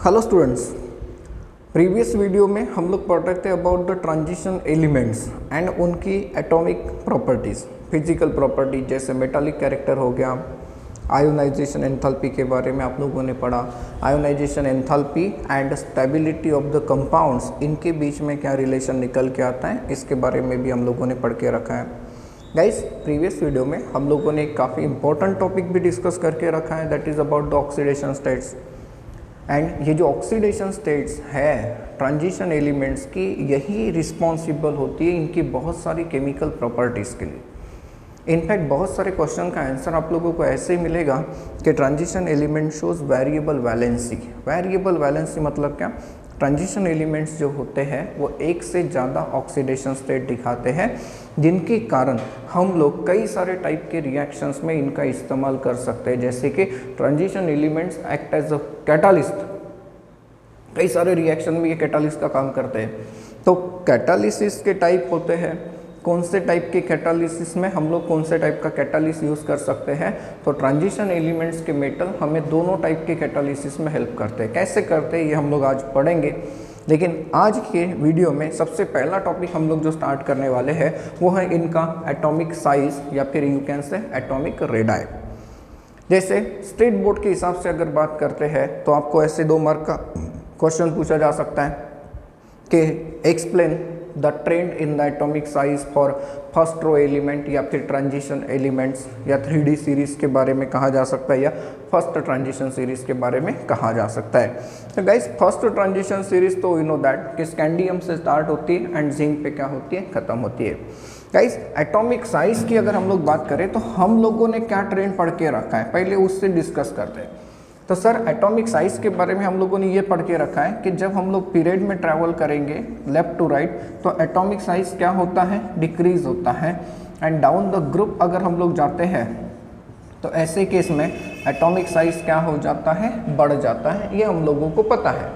Hello students, previous video में हम लोग पढ़ रहे थे about the transition elements and उनकी एटॉमिक प्रॉपर्टीज़, फिजिकल प्रॉपर्टीज जैसे मेटालिक कैरेक्टर हो गया, आयोनाइजेशन एंथैल्पी के बारे में आप लोगों ने पढ़ा। Ionisation enthalpy and stability of the compounds, इनके बीच में क्या रिलेशन निकल के आता है, इसके बारे में भी हम लोगों ने पढ़ के रखा है। गाइस, प्रीवियस वीडियो में हम लोगों ने एक काफ़ी इंपॉर्टेंट टॉपिक भी डिस्कस करके रखा है, that is about the oxidation states. And ये जो ऑक्सीडेशन स्टेट्स है ट्रांजिशन एलिमेंट्स की, यही रिस्पॉन्सिबल होती है इनकी बहुत सारी केमिकल प्रॉपर्टीज़ के लिए। इनफैक्ट बहुत सारे क्वेश्चन का आंसर आप लोगों को ऐसे ही मिलेगा कि transition element shows variable valency. Variable valency मतलब क्या? ट्रांजिशन एलिमेंट्स जो होते हैं वो एक से ज़्यादा ऑक्सीडेशन स्टेट दिखाते हैं, जिनके कारण हम लोग कई सारे टाइप के रिएक्शंस में इनका इस्तेमाल कर सकते हैं। जैसे कि transition elements act as a catalyst, कई सारे रिएक्शन में ये कैटालिस्ट का काम करते हैं। तो कैटालिसिस के टाइप होते हैं, कौन से टाइप के कैटालिसिस में हम लोग कौन से टाइप का कैटालिस यूज़ कर सकते हैं। तो ट्रांजिशन एलिमेंट्स के मेटल हमें दोनों टाइप के कैटालिसिस में हेल्प करते हैं। कैसे करते हैं ये हम लोग आज पढ़ेंगे, लेकिन आज के वीडियो में सबसे पहला टॉपिक हम लोग जो स्टार्ट करने वाले हैं वो है इनका एटॉमिक साइज, या फिर यू कैन से एटॉमिक रेडाई। जैसे स्टेट बोर्ड के हिसाब से अगर बात करते हैं तो आपको ऐसे 2 मार्क का क्वेश्चन पूछा जा सकता है कि explain the trend in the atomic size for first row element, या फिर ट्रांजिशन एलिमेंट्स, या 3D सीरीज़ के बारे में कहा जा सकता है, या फर्स्ट ट्रांजिशन सीरीज़ के बारे में कहा जा सकता है। तो गाइस, फर्स्ट ट्रांजिशन सीरीज़ तो यू नो दैट कि स्कैंडियम से स्टार्ट होती है एंड जिंक पे क्या होती है, ख़त्म होती है। गाइस, एटॉमिक साइज़ की अगर हम लोग बात करें तो हम लोगों ने क्या ट्रेंड पढ़ के रखा है, पहले उससे डिस्कस करते हैं। तो सर, एटॉमिक साइज़ के बारे में हम लोगों ने ये पढ़ के रखा है कि जब हम लोग पीरियड में ट्रैवल करेंगे लेफ़्ट टू राइट तो एटॉमिक साइज़ क्या होता है, डिक्रीज़ होता है। एंड डाउन द ग्रुप अगर हम लोग जाते हैं तो ऐसे केस में एटॉमिक साइज़ क्या हो जाता है, बढ़ जाता है। ये हम लोगों को पता है,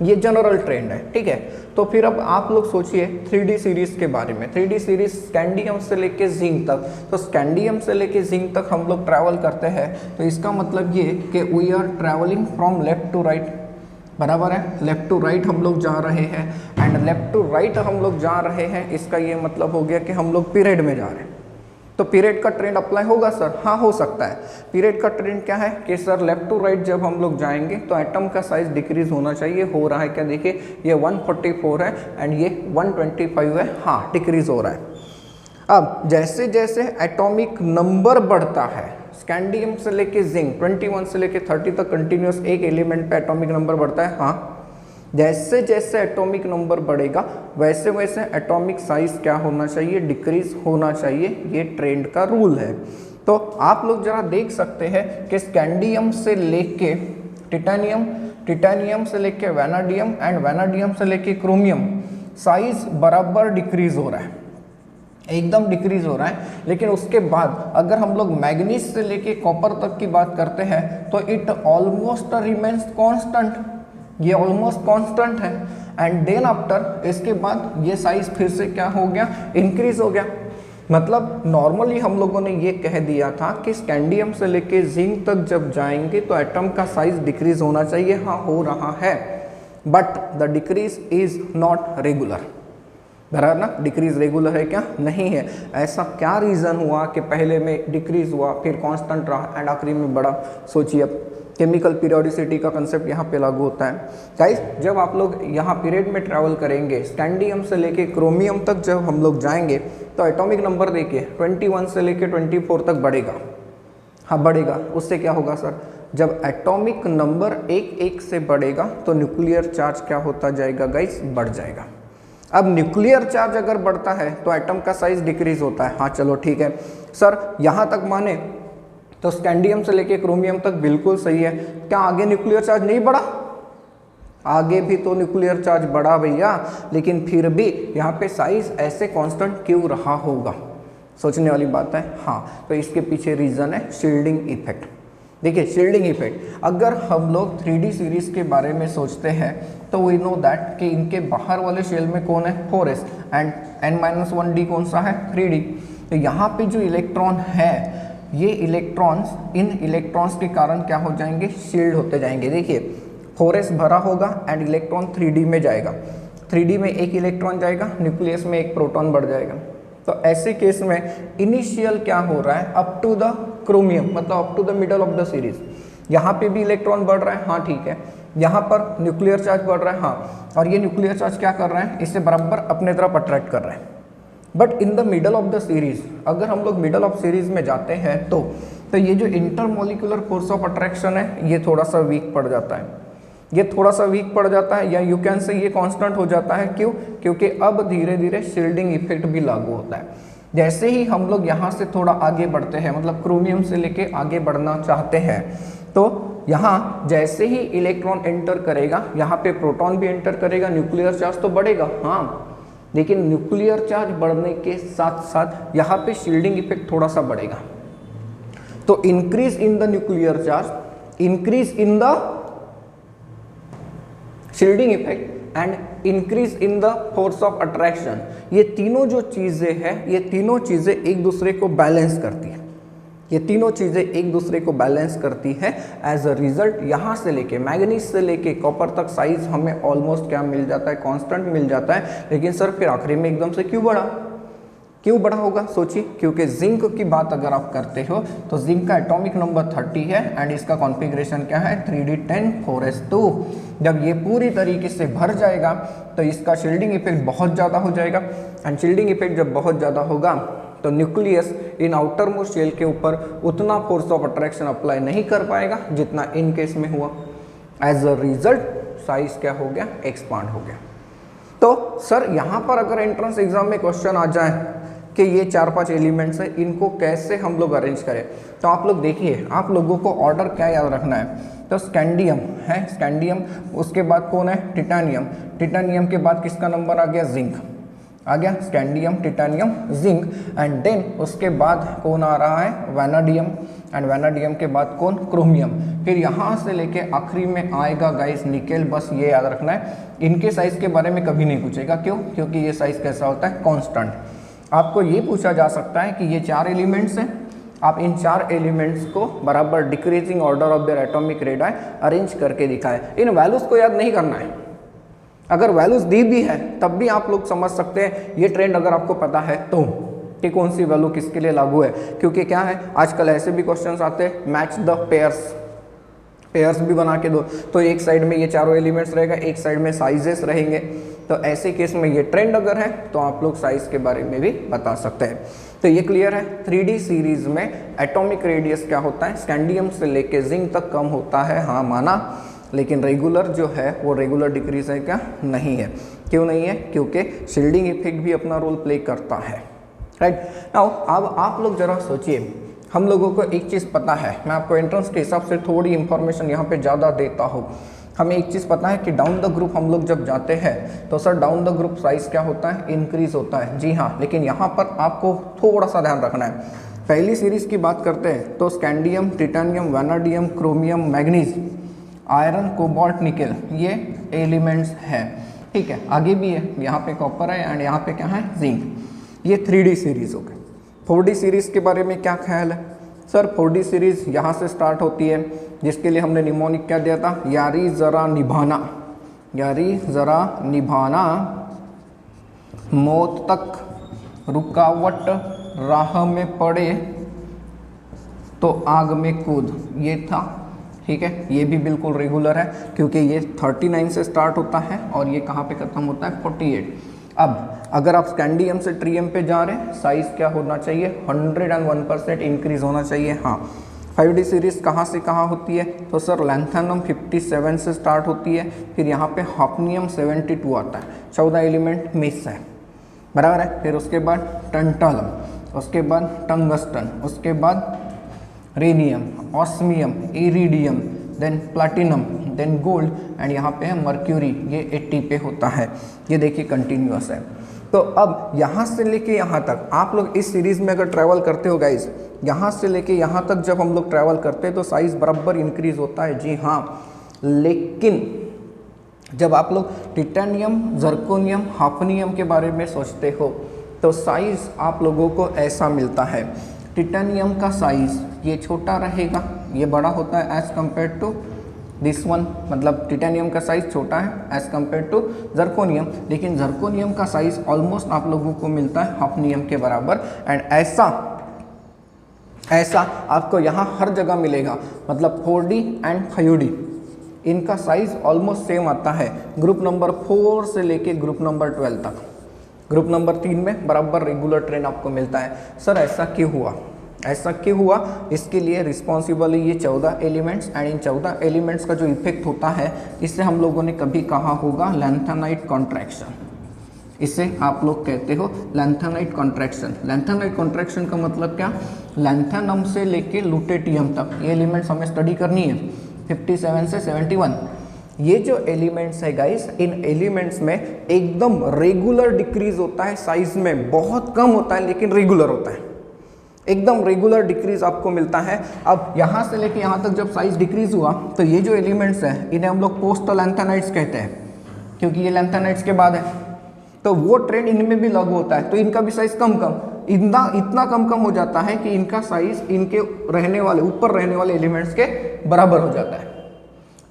ये जनरल ट्रेंड है, ठीक है। तो फिर अब आप लोग सोचिए 3D सीरीज़ के बारे में। 3D सीरीज़ स्कैंडियम से लेके जिंक तक, तो स्कैंडियम से लेके जिंक तक हम लोग ट्रैवल करते हैं। तो इसका मतलब ये कि we are travelling from left to right, बराबर है। लेफ्ट टू राइट हम लोग जा रहे हैं, एंड लेफ्ट टू राइट हम लोग जा रहे हैं, इसका ये मतलब हो गया कि हम लोग पीरियड में जा रहे हैं। तो पीरियड का ट्रेंड अप्लाई होगा सर? हाँ, हो सकता है। पीरियड का ट्रेंड क्या है कि सर लेफ्ट टू राइट जब हम लोग जाएंगे तो एटम का साइज डिक्रीज होना चाहिए। हो रहा है क्या? देखिए, ये 144 है एंड ये 125 है। हाँ, डिक्रीज हो रहा है। अब जैसे जैसे एटॉमिक नंबर बढ़ता है, स्कैंडियम से लेके जिंक 21 से लेके 30 तक कंटिन्यूस एक एलिमेंट पे एटॉमिक नंबर बढ़ता है। हाँ, जैसे जैसे एटॉमिक नंबर बढ़ेगा वैसे वैसे एटॉमिक साइज क्या होना चाहिए, डिक्रीज होना चाहिए। ये ट्रेंड का रूल है। तो आप लोग जरा देख सकते हैं कि स्कैंडियम से लेके टिटेनियम, टिटेनियम से लेके वैनाडियम एंड वैनाडियम से लेके क्रोमियम, साइज बराबर डिक्रीज हो रहा है, एकदम डिक्रीज हो रहा है। लेकिन उसके बाद अगर हम लोग मैग्नीज से लेके कॉपर तक की बात करते हैं तो इट ऑलमोस्ट रिमेन्स कांस्टेंट, ये ऑलमोस्ट कांस्टेंट है। एंड देन आफ्टर, इसके बाद ये साइज फिर से क्या हो गया, इंक्रीज हो गया। मतलब नॉर्मली हम लोगों ने ये कह दिया था कि स्कैंडियम से लेके जिंक तक जब जाएंगे तो एटम का साइज डिक्रीज होना चाहिए। हाँ, हो रहा है, but the decrease is not regular. बराबर ना? डिक्रीज रेगुलर है क्या? नहीं है। ऐसा क्या रीज़न हुआ कि पहले में डिक्रीज हुआ, फिर कांस्टेंट रहा एंड आखिरी में बढ़ा? सोचिए, अब केमिकल पीरियोडिसिटी का कंसेप्ट यहाँ पे लागू होता है। गाइस, जब आप लोग यहाँ पीरियड में ट्रैवल करेंगे, स्कैंडियम से लेके क्रोमियम तक जब हम लोग जाएंगे तो एटॉमिक नंबर देखिए 21 से लेके 24 तक बढ़ेगा। हाँ, बढ़ेगा। उससे क्या होगा सर? जब एटॉमिक नंबर एक एक से बढ़ेगा तो न्यूक्लियर चार्ज क्या होता जाएगा गाइस? बढ़ जाएगा। अब न्यूक्लियर चार्ज अगर बढ़ता है तो एटम का साइज डिक्रीज होता है। हाँ, चलो ठीक है सर, यहाँ तक माने तो स्कैंडियम से लेके क्रोमियम तक बिल्कुल सही है। क्या आगे न्यूक्लियर चार्ज नहीं बढ़ा? आगे भी तो न्यूक्लियर चार्ज बढ़ा भैया, लेकिन फिर भी यहाँ पे साइज ऐसे कांस्टेंट क्यों रहा होगा? सोचने वाली बात है। हाँ, तो इसके पीछे रीज़न है शील्डिंग इफेक्ट। देखिए, शील्डिंग इफेक्ट, अगर हम लोग 3D सीरीज़ के बारे में सोचते हैं तो वी नो दैट कि इनके बाहर वाले शेल में कौन है, 4s, एंड n-1d कौन सा है, 3d। तो यहाँ पे जो इलेक्ट्रॉन है, ये इलेक्ट्रॉन्स इन इलेक्ट्रॉन्स के कारण क्या हो जाएंगे, शील्ड होते जाएंगे। देखिए 4s भरा होगा एंड इलेक्ट्रॉन 3d में जाएगा, 3d में एक इलेक्ट्रॉन जाएगा, न्यूक्लियस में एक प्रोटॉन बढ़ जाएगा। तो ऐसे केस में इनिशियल क्या हो रहा है, अप टू द क्रोमियम, मतलब up to the middle of the series, यहाँ पे भी इलेक्ट्रॉन बढ़ रहा है, हाँ ठीक है, यहाँ पर न्यूक्लियर चार्ज बढ़ रहा है, हाँ, और ये न्यूक्लियर चार्ज क्या कर रहा है, इसे बराबर अपने तरफ अट्रैक्ट कर रहा है। But in the middle of the series, अगर हम लोग मिडल ऑफ सीरीज में जाते हैं तो ये जो इंटरमोलिकुलर फोर्स ऑफ अट्रैक्शन है ये थोड़ा सा वीक पड़ जाता है, ये थोड़ा सा वीक पड़ जाता है, या यू कैन से ये कांस्टेंट हो जाता है। क्यों? क्योंकि अब धीरे धीरे शील्डिंग इफेक्ट भी लागू होता है। जैसे ही हम लोग यहाँ से थोड़ा आगे बढ़ते हैं, मतलब क्रोमियम से लेके आगे बढ़ना चाहते हैं, तो यहाँ जैसे ही इलेक्ट्रॉन एंटर करेगा, यहाँ पे प्रोटॉन भी एंटर करेगा, न्यूक्लियर चार्ज तो बढ़ेगा, हाँ, लेकिन न्यूक्लियर चार्ज बढ़ने के साथ साथ यहाँ पे शील्डिंग इफेक्ट थोड़ा सा बढ़ेगा। तो increase in the nuclear charge, increase in the shielding effect and increase in the force of attraction, ये तीनों जो चीज़ें हैं, ये तीनों चीज़ें एक दूसरे को बैलेंस करती है, ये तीनों चीज़ें एक दूसरे को बैलेंस करती है। एज अ रिजल्ट यहाँ से लेके मैग्नीज से लेके कॉपर तक साइज हमें ऑलमोस्ट क्या मिल जाता है, कांस्टेंट मिल जाता है। लेकिन सर फिर आखिरी में एकदम से क्यों बढ़ा, क्यों बढ़ा होगा, सोचिए। क्योंकि जिंक की बात अगर आप करते हो तो जिंक का एटॉमिक नंबर 30 है एंड इसका कॉन्फ़िगरेशन क्या है, 3d10 4s2। जब ये पूरी तरीके से भर जाएगा तो इसका शील्डिंग इफेक्ट बहुत ज़्यादा हो जाएगा, एंड शील्डिंग इफेक्ट जब बहुत ज़्यादा होगा तो nucleus in outermost shell के ऊपर उतना फोर्स ऑफ अट्रैक्शन अप्लाई नहीं कर पाएगा जितना इन केस में हुआ। एज अ रिजल्ट साइज क्या हो गया, एक्सपांड हो गया। तो सर यहाँ पर अगर एंट्रेंस एग्जाम में क्वेश्चन आ जाए कि ये 4-5 एलिमेंट्स हैं, इनको कैसे हम लोग अरेंज करें, तो आप लोग देखिए, आप लोगों को ऑर्डर क्या याद रखना है। तो स्कैंडियम है, स्कैंडियम, उसके बाद कौन है, टिटानियम, टिटानियम के बाद किसका नंबर आ गया, जिंक आ गया, scandium, titanium, zinc, and then उसके बाद कौन आ रहा है, वैनाडियम, एंड वैनाडियम के बाद कौन, क्रोमियम। फिर यहाँ से लेके आखिरी में आएगा गाइस निकेल। बस ये याद रखना है, इनके साइज के बारे में कभी नहीं पूछेगा। क्यों? क्योंकि ये साइज कैसा होता है, कांस्टेंट। आपको ये पूछा जा सकता है कि ये 4 एलिमेंट्स हैं, आप इन 4 एलिमेंट्स को बराबर decreasing order of their atomic radius arrange करके दिखाएं। इन वैल्यूज़ को याद नहीं करना है, अगर वैल्यूज़ दी भी है तब भी आप लोग समझ सकते हैं ये ट्रेंड अगर आपको पता है तो, कि कौन सी वैल्यू किसके लिए लागू है। क्योंकि क्या है, आजकल ऐसे भी क्वेश्चंस आते हैं, मैच द पेयर्स भी बना के दो, तो एक साइड में ये चारों एलिमेंट्स रहेगा, एक साइड में साइजेस रहेंगे। तो ऐसे केस में ये ट्रेंड अगर है तो आप लोग साइज के बारे में भी बता सकते हैं। तो ये क्लियर है, 3D सीरीज में एटॉमिक रेडियस क्या होता है, स्कैंडियम से लेके जिंक तक कम होता है, हाँ माना, लेकिन रेगुलर जो है वो रेगुलर डिक्रीज है क्या, नहीं है। क्यों नहीं है? क्योंकि शील्डिंग इफेक्ट भी अपना रोल प्ले करता है, राइट। नाउ अब आप लोग जरा सोचिए, हम लोगों को एक चीज़ पता है, मैं आपको एंट्रेंस के हिसाब से थोड़ी इंफॉर्मेशन यहाँ पे ज़्यादा देता हूँ। हमें एक चीज़ पता है कि डाउन द ग्रुप हम लोग जब जाते हैं तो sir down the group size क्या होता है, इंक्रीज होता है, जी हाँ। लेकिन यहाँ पर आपको थोड़ा सा ध्यान रखना है। पहली सीरीज़ की बात करते हैं तो scandium, titanium, vanadium, chromium, manganese, iron, cobalt, nickel, ये एलिमेंट्स हैं, ठीक है। आगे भी है, यहाँ पे कॉपर है एंड यहाँ पे क्या है, जिंक। ये 3D सीरीज़ हो गई। 4D सीरीज़ के बारे में क्या ख्याल है सर? 4D सीरीज़ यहाँ से स्टार्ट होती है, जिसके लिए हमने निमोनिक क्या दिया था, यारी ज़रा निभाना, यारी ज़रा निभाना, मौत तक रुकावट राह में पड़े तो आग में कूद, ये था, ठीक है। ये भी बिल्कुल रेगुलर है क्योंकि ये 39 से स्टार्ट होता है और ये कहाँ पे ख़त्म होता है, 48। अब अगर आप स्कैंडियम से ट्रियम पे जा रहे हैं, साइज़ क्या होना चाहिए, 101% इंक्रीज़ होना चाहिए, हाँ। 5D सीरीज़ कहाँ से कहाँ होती है, तो सर लैंथेनम 57 से स्टार्ट होती है, फिर यहाँ पे हाफनियम 72 आता है, 14 एलिमेंट मिस है, बराबर है। फिर उसके बाद टंटालम, उसके बाद टंगस्टन, उसके बाद rhenium, osmium, iridium, then platinum, then gold, and यहाँ पे है मर्क्यूरी, ये 80 पे होता है। ये देखिए कंटिन्यूअस है। तो अब यहाँ से लेके यहाँ तक आप लोग इस सीरीज़ में अगर ट्रैवल करते हो गाइज, यहाँ से लेके यहाँ तक जब हम लोग ट्रैवल करते हैं तो साइज़ बराबर इंक्रीज़ होता है, जी हाँ। लेकिन जब आप लोग टिटेनियम, जर्कोनियम, हाफनियम के बारे में सोचते हो तो साइज़ आप लोगों को ऐसा मिलता है। टिटेनियम का साइज़ ये छोटा रहेगा, ये बड़ा होता है as compare to this one, मतलब टिटेनियम का साइज छोटा है एज कम्पेयर टू जर्कोनियम, लेकिन जर्कोनियम का साइज ऑलमोस्ट आप लोगों को मिलता है हॉफनियम के बराबर। एंड ऐसा आपको यहाँ हर जगह मिलेगा, मतलब 4D एंड 5D इनका साइज ऑलमोस्ट सेम आता है ग्रुप नंबर 4 से लेके ग्रुप नंबर 12 तक। ग्रुप नंबर 3 में बराबर रेगुलर ट्रेन आपको मिलता है। सर ऐसा क्यों हुआ? ऐसा क्यों हुआ? इसके लिए रिस्पॉन्सिबल है ये 14 एलिमेंट्स। एंड इन 14 एलिमेंट्स का जो इफेक्ट होता है इससे हम लोगों ने कभी कहा होगा लैंथेनाइट कॉन्ट्रैक्शन। इसे आप लोग कहते हो लैंथेनाइट कॉन्ट्रैक्शन। लैंथेनाइट कॉन्ट्रैक्शन का मतलब क्या? लैंथेनम से लेके लुटेटियम तक ये एलिमेंट्स हमें स्टडी करनी है 57 से 71। ये जो एलिमेंट्स है गाइस, इन एलिमेंट्स में एकदम रेगुलर डिक्रीज होता है साइज में, बहुत कम होता है लेकिन रेगुलर होता है, एकदम रेगुलर डिक्रीज आपको मिलता है। अब यहाँ से लेके यहाँ तक जब साइज डिक्रीज हुआ तो ये जो एलिमेंट्स हैं इन्हें हम लोग पोस्ट लैंथेनाइट्स कहते हैं, क्योंकि ये लैंथेनाइट्स के बाद है। तो वो ट्रेंड इनमें भी लागू होता है, तो इनका भी साइज कम इतना कम हो जाता है कि इनका साइज इनके रहने वाले ऊपर रहने वाले एलिमेंट्स के बराबर हो जाता है।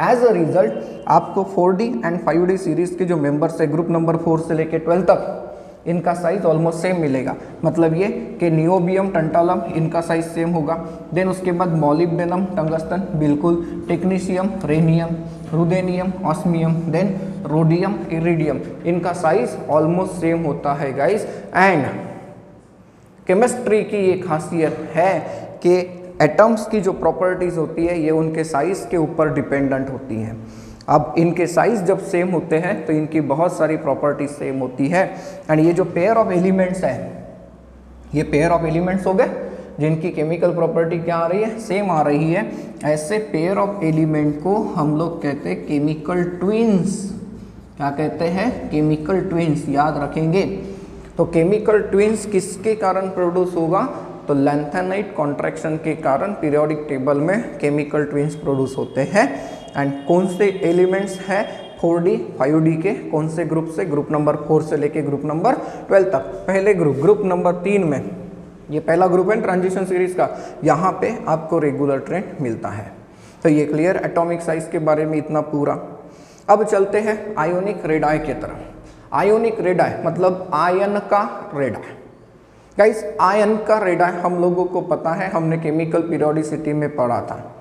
एज अ रिजल्ट आपको 4D एंड 5D सीरीज के जो मेंबर्स है ग्रुप नंबर 4 से लेके 12 तक इनका साइज ऑलमोस्ट सेम मिलेगा। मतलब ये कि नियोबियम, टंटालम इनका साइज सेम होगा। देन उसके बाद मॉलिब्डेनम, टंगस्टन बिल्कुल, technetium, rhenium, ruthenium, osmium, then rhodium, iridium इनका साइज ऑलमोस्ट सेम होता है गाइस। एंड केमिस्ट्री की ये खासियत है कि एटम्स की जो प्रॉपर्टीज होती है ये उनके साइज के ऊपर डिपेंडेंट होती हैं। अब इनके साइज जब सेम होते हैं तो इनकी बहुत सारी प्रॉपर्टीज सेम होती है। एंड ये जो पेयर ऑफ एलिमेंट्स है, ये पेयर ऑफ एलिमेंट्स हो गए जिनकी केमिकल प्रॉपर्टी क्या आ रही है? सेम आ रही है। ऐसे पेयर ऑफ एलिमेंट को हम लोग कहते हैं केमिकल ट्विन्स। क्या कहते हैं? केमिकल ट्विन्स, याद रखेंगे। तो केमिकल ट्विन्स किसके कारण प्रोड्यूस होगा? तो लैंथेनाइट कॉन्ट्रैक्शन के कारण पीरियोडिक टेबल में केमिकल ट्विन्स प्रोड्यूस होते हैं। एंड कौन से एलिमेंट्स हैं 4D 5D के? कौन से ग्रुप से? ग्रुप नंबर 4 से लेके ग्रुप नंबर 12 तक। पहले ग्रुप नंबर 3 में, ये पहला ग्रुप है ट्रांजिशन सीरीज का, यहाँ पे आपको रेगुलर ट्रेंड मिलता है। तो ये क्लियर एटॉमिक साइज के बारे में इतना पूरा। अब चलते हैं आयोनिक रेडाई की तरफ। आयोनिक रेडाई मतलब आयन का रेडाई। गाइस आयन का रेडाई हम लोगों को पता है, हमने केमिकल पीरियोडिसिटी में पढ़ा था।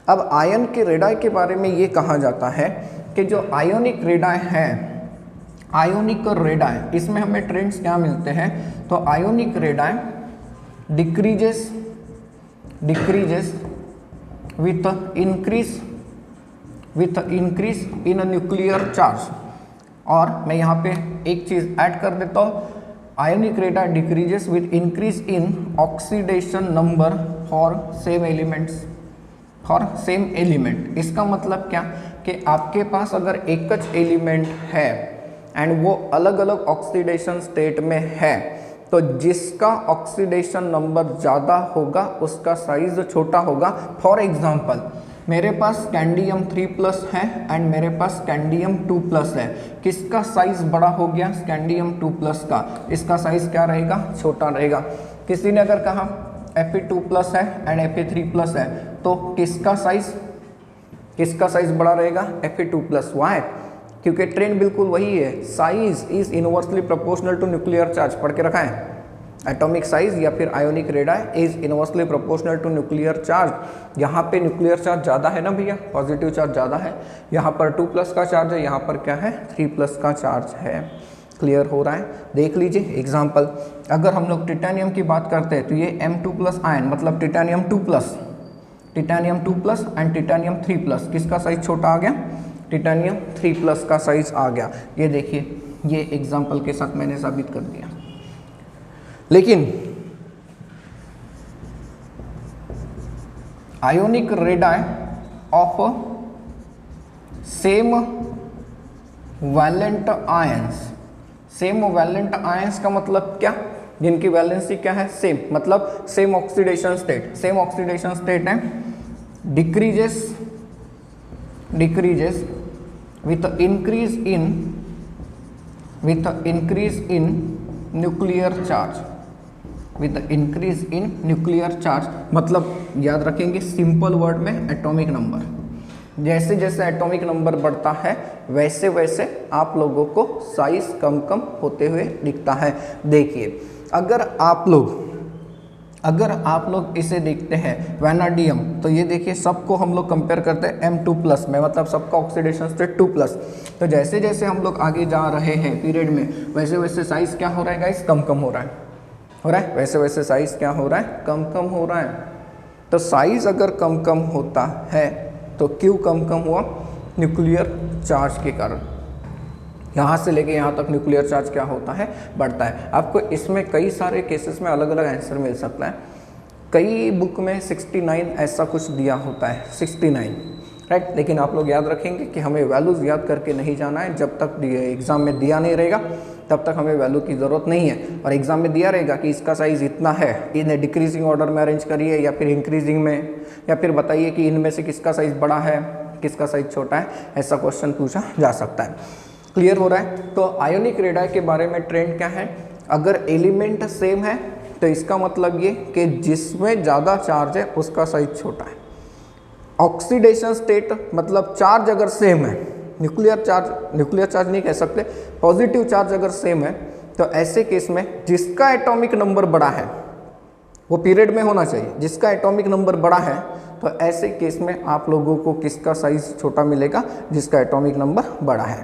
अब आयन के रेडाई के बारे में ये कहा जाता है कि जो आयोनिक रेडाई है, आयोनिक रेडाई, इसमें हमें ट्रेंड्स क्या मिलते हैं? तो ionic radii decreases with increase in a nuclear charge। और मैं यहाँ पे एक चीज़ ऐड कर देता हूँ, ionic radii decreases with increase in oxidation number for same element. इसका मतलब क्या कि आपके पास अगर एक एलिमेंट है एंड वो अलग अलग ऑक्सीडेशन स्टेट में है, तो जिसका ऑक्सीडेशन नंबर ज़्यादा होगा उसका साइज छोटा होगा। फॉर एग्जांपल मेरे पास स्कैंडियम 3+ है एंड मेरे पास स्कैंडियम 2+ है, किसका साइज बड़ा हो गया? स्कैंडियम 2+ का, इसका साइज क्या रहेगा? छोटा रहेगा। किसी ने अगर कहा Fe2+ है एंड Fe3+ है, तो किसका साइज बड़ा रहेगा? Fe2+। वाई? क्योंकि ट्रेंड बिल्कुल वही है, size is inversely proportional to nuclear charge. पढ़ के रखा है, एटॉमिक साइज या फिर ionic radii is inversely proportional to nuclear charge. यहाँ पे न्यूक्लियर चार्ज ज़्यादा है ना भैया, पॉजिटिव चार्ज ज़्यादा है। यहाँ पर 2+ का चार्ज है, यहाँ पर क्या है? 3+ का चार्ज है। क्लियर हो रहा है? देख लीजिए एग्जाम्पल, अगर हम लोग टिटेनियम की बात करते हैं तो ये M2+ आयन मतलब टिटेनियम 2+ एंड टिटेनियम 3+, किसका साइज छोटा आ गया? टिटेनियम 3+ का साइज आ गया। ये देखिए, ये एग्जाम्पल के साथ मैंने साबित कर दिया। लेकिन ionic radii of same valent ions का मतलब क्या? जिनकी वैलेंसी क्या है? सेम, मतलब सेम ऑक्सीडेशन स्टेट है। Decreases with increase in nuclear charge, मतलब याद रखेंगे सिंपल वर्ड में एटॉमिक नंबर। जैसे जैसे एटॉमिक नंबर बढ़ता है वैसे वैसे आप लोगों को साइज कम कम होते हुए दिखता है। देखिए अगर आप लोग इसे देखते हैं वैनाडियम, तो ये देखिए सबको हम लोग कंपेयर करते हैं M2+ में, मतलब सबका ऑक्सीडेशन स्टेट 2+। तो जैसे जैसे हम लोग आगे जा रहे हैं पीरियड में वैसे वैसे साइज क्या हो रहा है गाइस, कम कम हो रहा है वैसे वैसे साइज क्या हो रहा है, कम कम हो रहा है। तो साइज अगर कम कम होता है तो क्यों कम कम हुआ, न्यूक्लियर चार्ज के कारण। यहाँ से लेके यहाँ तक न्यूक्लियर चार्ज क्या होता है, बढ़ता है। आपको इसमें कई सारे केसेस में अलग अलग आंसर मिल सकता है। कई बुक में 69 ऐसा कुछ दिया होता है, 69, राइट। लेकिन आप लोग याद रखेंगे कि हमें वैल्यूज़ याद करके नहीं जाना है। जब तक एग्ज़ाम में दिया नहीं रहेगा तब तक हमें वैल्यू की ज़रूरत नहीं है। और एग्ज़ाम में दिया रहेगा कि इसका साइज़ इतना है, इन्हें डिक्रीजिंग ऑर्डर में अरेंज करिए या फिर इंक्रीजिंग में, या फिर बताइए कि इनमें से किसका साइज़ बड़ा है किसका साइज़ छोटा है, ऐसा क्वेश्चन पूछा जा सकता है। क्लियर हो रहा है। तो आयोनिक रेडाई के बारे में ट्रेंड क्या है, अगर एलिमेंट सेम है तो इसका मतलब ये कि जिसमें ज़्यादा चार्ज है उसका साइज छोटा है। ऑक्सीडेशन स्टेट मतलब चार्ज अगर सेम है, न्यूक्लियर चार्ज नहीं कह सकते, पॉजिटिव चार्ज अगर सेम है, तो ऐसे केस में जिसका एटॉमिक नंबर बड़ा है वो पीरियड में होना चाहिए, जिसका एटॉमिक नंबर बड़ा है, तो ऐसे केस में आप लोगों को किसका साइज छोटा मिलेगा, जिसका एटॉमिक नंबर बड़ा है।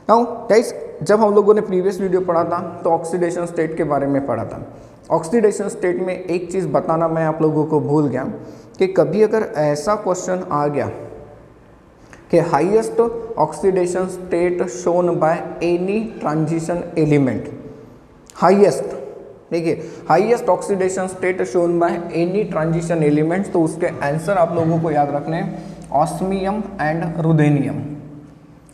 नाउ गाइस, जब हम लोगों ने प्रीवियस वीडियो पढ़ा था तो ऑक्सीडेशन स्टेट के बारे में पढ़ा था। ऑक्सीडेशन स्टेट में एक चीज़ बताना मैं आप लोगों को भूल गया कि कभी अगर ऐसा क्वेश्चन आ गया कि highest oxidation state shown by any transition element, highest, देखिए highest oxidation state shown by any transition elements, तो उसके आंसर आप लोगों को याद रखने हैं osmium and ruthenium.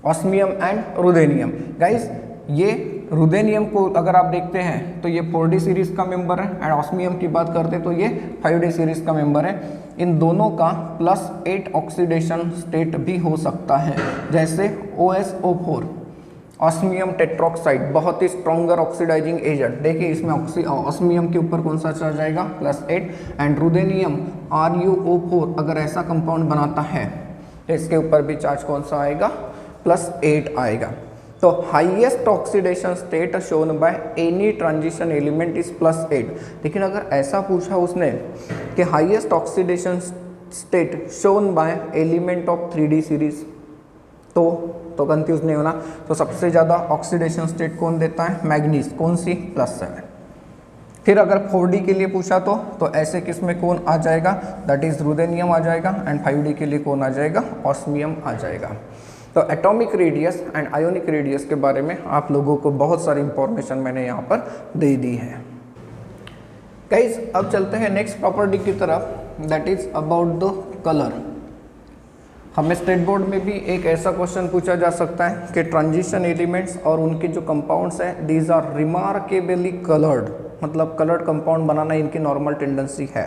Osmium and ruthenium guys, ये रुदेनियम को अगर आप देखते हैं तो ये 4D सीरीज का मेंबर है, एंड ऑस्मियम की बात करते हैं तो ये 5D सीरीज का मेंबर है। इन दोनों का +8 ऑक्सीडेशन स्टेट भी हो सकता है, जैसे OSO4 ऑस्मियम टेट्रोक्साइड, बहुत ही स्ट्रॉन्गर ऑक्सीडाइजिंग एजेंट। देखिए इसमें ऑस्मियम के ऊपर कौन सा चार्ज आएगा, +8, एंड रुदेनियम RuO4 अगर ऐसा कंपाउंड बनाता है तो इसके ऊपर भी चार्ज कौन सा आएगा, +8 आएगा। तो highest oxidation state shown by any transition element is +8। लेकिन अगर ऐसा पूछा उसने कि highest oxidation state shown bye element of 3D series, तो कंफ्यूज नहीं होना। तो सबसे ज़्यादा ऑक्सीडेशन स्टेट कौन देता है, मैग्नीज, कौन सी, +7। फिर अगर 4D के लिए पूछा तो ऐसे किस में कौन आ जाएगा, दैट इज रुदेनियम आ जाएगा, एंड 5D के लिए कौन आ जाएगा, ऑस्मियम आ जाएगा। तो atomic radius and ionic radius के बारे में आप लोगों को बहुत सारी इंफॉर्मेशन मैंने यहाँ पर दे दी है। गाइस, अब चलते हैं नेक्स्ट प्रॉपर्टी की तरफ, that is about the colour. हमें स्टेट बोर्ड में भी एक ऐसा क्वेश्चन पूछा जा सकता है कि ट्रांजिशन एलिमेंट्स और उनके जो कंपाउंड्स हैं, दीज आर रिमार्केबली कलर्ड, मतलब कलर्ड कंपाउंड बनाना इनकी नॉर्मल टेंडेंसी है।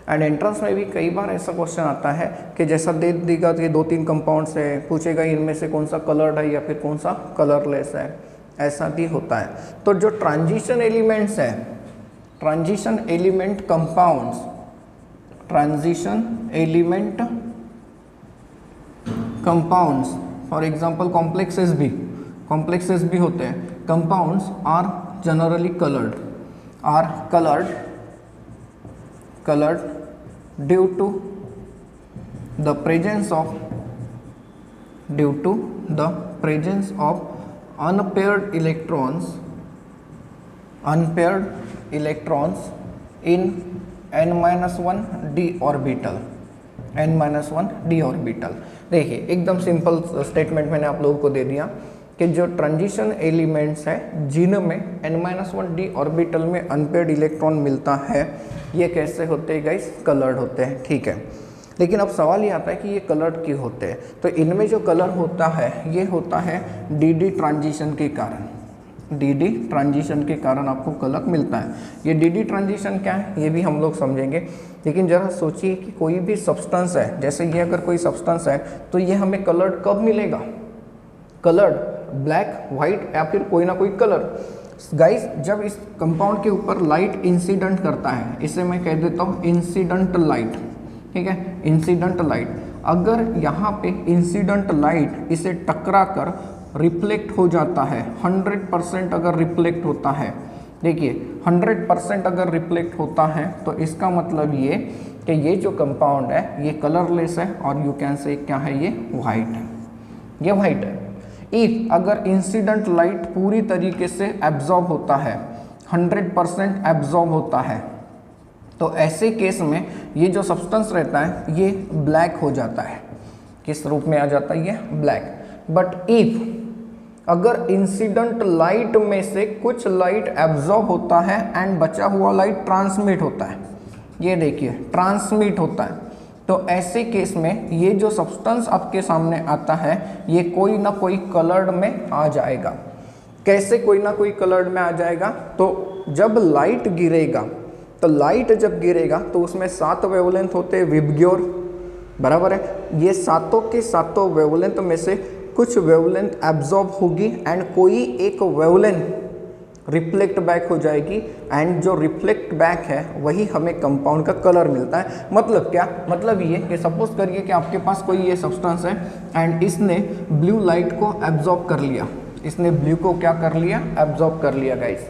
एंड एंट्रेंस में भी कई बार ऐसा क्वेश्चन आता है कि जैसा दे देगा कि 2-3 कंपाउंड्स है, पूछेगा इनमें से कौन सा कलर्ड है या फिर कौन सा कलरलेस है, ऐसा भी होता है। तो जो ट्रांजिशन एलिमेंट्स है, transition element compounds, transition element compounds, for example complexes भी होते हैं। Compounds are generally colored due to the presence of unpaired electrons in n-1 d orbital, देखिए एकदम सिंपल स्टेटमेंट मैंने आप लोगों को दे दिया कि जो ट्रांजिशन एलिमेंट्स है जिनमें n-1 d ऑर्बिटल में अनपेयर्ड इलेक्ट्रॉन मिलता है, ये कैसे होते हैं गाइस, कलर्ड होते हैं, ठीक है। लेकिन अब सवाल ये आता है कि ये कलर्ड क्यों होते हैं। तो इनमें जो कलर होता है ये होता है डी ट्रांजिशन के कारण, डी ट्रांजिशन के कारण आपको कलर मिलता है। ये डी ट्रांजिशन क्या है ये भी हम लोग समझेंगे। लेकिन ज़रा सोचिए कि कोई भी सब्सटेंस है, जैसे ये अगर कोई सब्सटेंस है तो ये हमें कलर्ड कब मिलेगा, कलर्ड ब्लैक, वाइट या फिर कोई ना कोई कलर। गाइस, जब इस कंपाउंड के ऊपर लाइट इंसिडेंट करता है, इसे मैं कह देता हूँ इंसिडेंट लाइट, ठीक है, इंसिडेंट लाइट, अगर यहाँ पे इंसिडेंट लाइट इसे टकरा कर रिफ्लेक्ट हो जाता है, 100% अगर रिफ्लेक्ट होता है, देखिए 100% अगर रिफ्लेक्ट होता है तो इसका मतलब ये कि ये जो कंपाउंड है ये कलरलेस है और यू कैन से क्या है, ये वाइट है, ये वाइट है। इफ अगर इंसिडेंट लाइट पूरी तरीके से एब्जॉर्ब होता है, 100% एब्जॉर्ब होता है, तो ऐसे केस में ये जो सब्सटेंस रहता है ये ब्लैक हो जाता है। किस रूप में आ जाता है, ये ब्लैक। बट इफ अगर इंसिडेंट लाइट में से कुछ लाइट एब्जॉर्ब होता है एंड बचा हुआ लाइट ट्रांसमिट होता है, ये देखिए ट्रांसमिट होता है, तो ऐसे केस में ये जो सब्सटेंस आपके सामने आता है ये कोई ना कोई कलर्ड में आ जाएगा। कैसे कोई ना कोई कलर्ड में आ जाएगा, तो जब लाइट गिरेगा, तो लाइट जब गिरेगा तो उसमें 7 वेवलेंथ होते हैं विबग्योर, बराबर है। ये सातों के सातों वेवलेंथ में से कुछ वेवलेंथ एब्जॉर्ब होगी एंड कोई एक वेवलेंथ रिफ्लेक्ट बैक हो जाएगी एंड जो रिफ्लेक्ट बैक है वही हमें कंपाउंड का कलर मिलता है। मतलब क्या, मतलब ये कि सपोज करिए कि आपके पास कोई ये सब्सटेंस है एंड इसने ब्लू लाइट को एब्जॉर्ब कर लिया, इसने ब्लू को क्या कर लिया, एब्जॉर्ब कर लिया गाइस।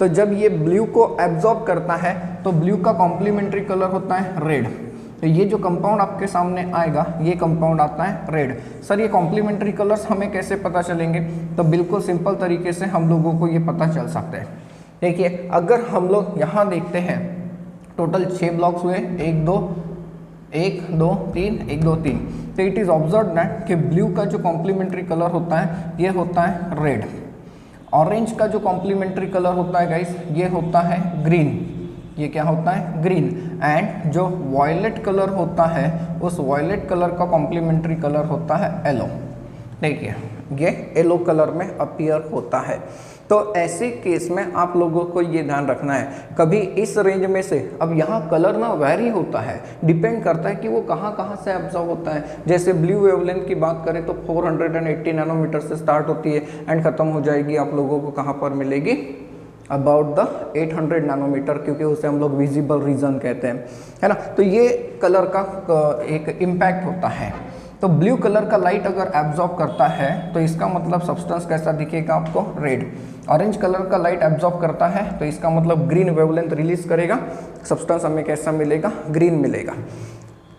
तो जब ये ब्लू को एब्जॉर्ब करता है तो ब्लू का कॉम्प्लीमेंट्री कलर होता है रेड। तो ये जो कंपाउंड आपके सामने आएगा ये कंपाउंड आता है रेड। सर ये कॉम्प्लीमेंट्री कलर्स हमें कैसे पता चलेंगे, तो बिल्कुल सिंपल तरीके से हम लोगों को ये पता चल सकता है। देखिए अगर हम लोग यहाँ देखते हैं टोटल 6 ब्लॉक्स हुए, 1 2 3 1 2 3, तो इट इज़ ऑब्जर्व दैट कि ब्लू का जो कॉम्प्लीमेंट्री कलर होता है ये होता है रेड। ऑरेंज का जो कॉम्प्लीमेंट्री कलर होता है गाइस ये होता है ग्रीन, ये क्या होता है, ग्रीन। एंड जो वॉयलेट कलर होता है उस वॉयलेट कलर का कॉम्प्लीमेंट्री कलर होता है येलो। देखिए ये येलो कलर में अपीयर होता है। तो ऐसे केस में आप लोगों को ये ध्यान रखना है, कभी इस रेंज में से, अब यहाँ कलर ना वेरी होता है, डिपेंड करता है कि वो कहाँ से एब्जॉर्ब होता है। जैसे ब्लू वेवलेंथ की बात करें तो 480 नैनोमीटर से स्टार्ट होती है एंड ख़त्म हो जाएगी आप लोगों को कहाँ पर मिलेगी, अबाउट द 800 नैनोमीटर, क्योंकि उसे हम लोग विजिबल रीजन कहते हैं, है ना। तो ये कलर का एक इम्पैक्ट होता है। तो ब्लू कलर का लाइट अगर एब्जॉर्ब करता है तो इसका मतलब सब्सटेंस कैसा दिखेगा आपको, रेड। ऑरेंज कलर का लाइट एब्जॉर्ब करता है तो इसका मतलब ग्रीन वेवलेंथ रिलीज करेगा, सब्सटेंस हमें कैसा मिलेगा, ग्रीन मिलेगा।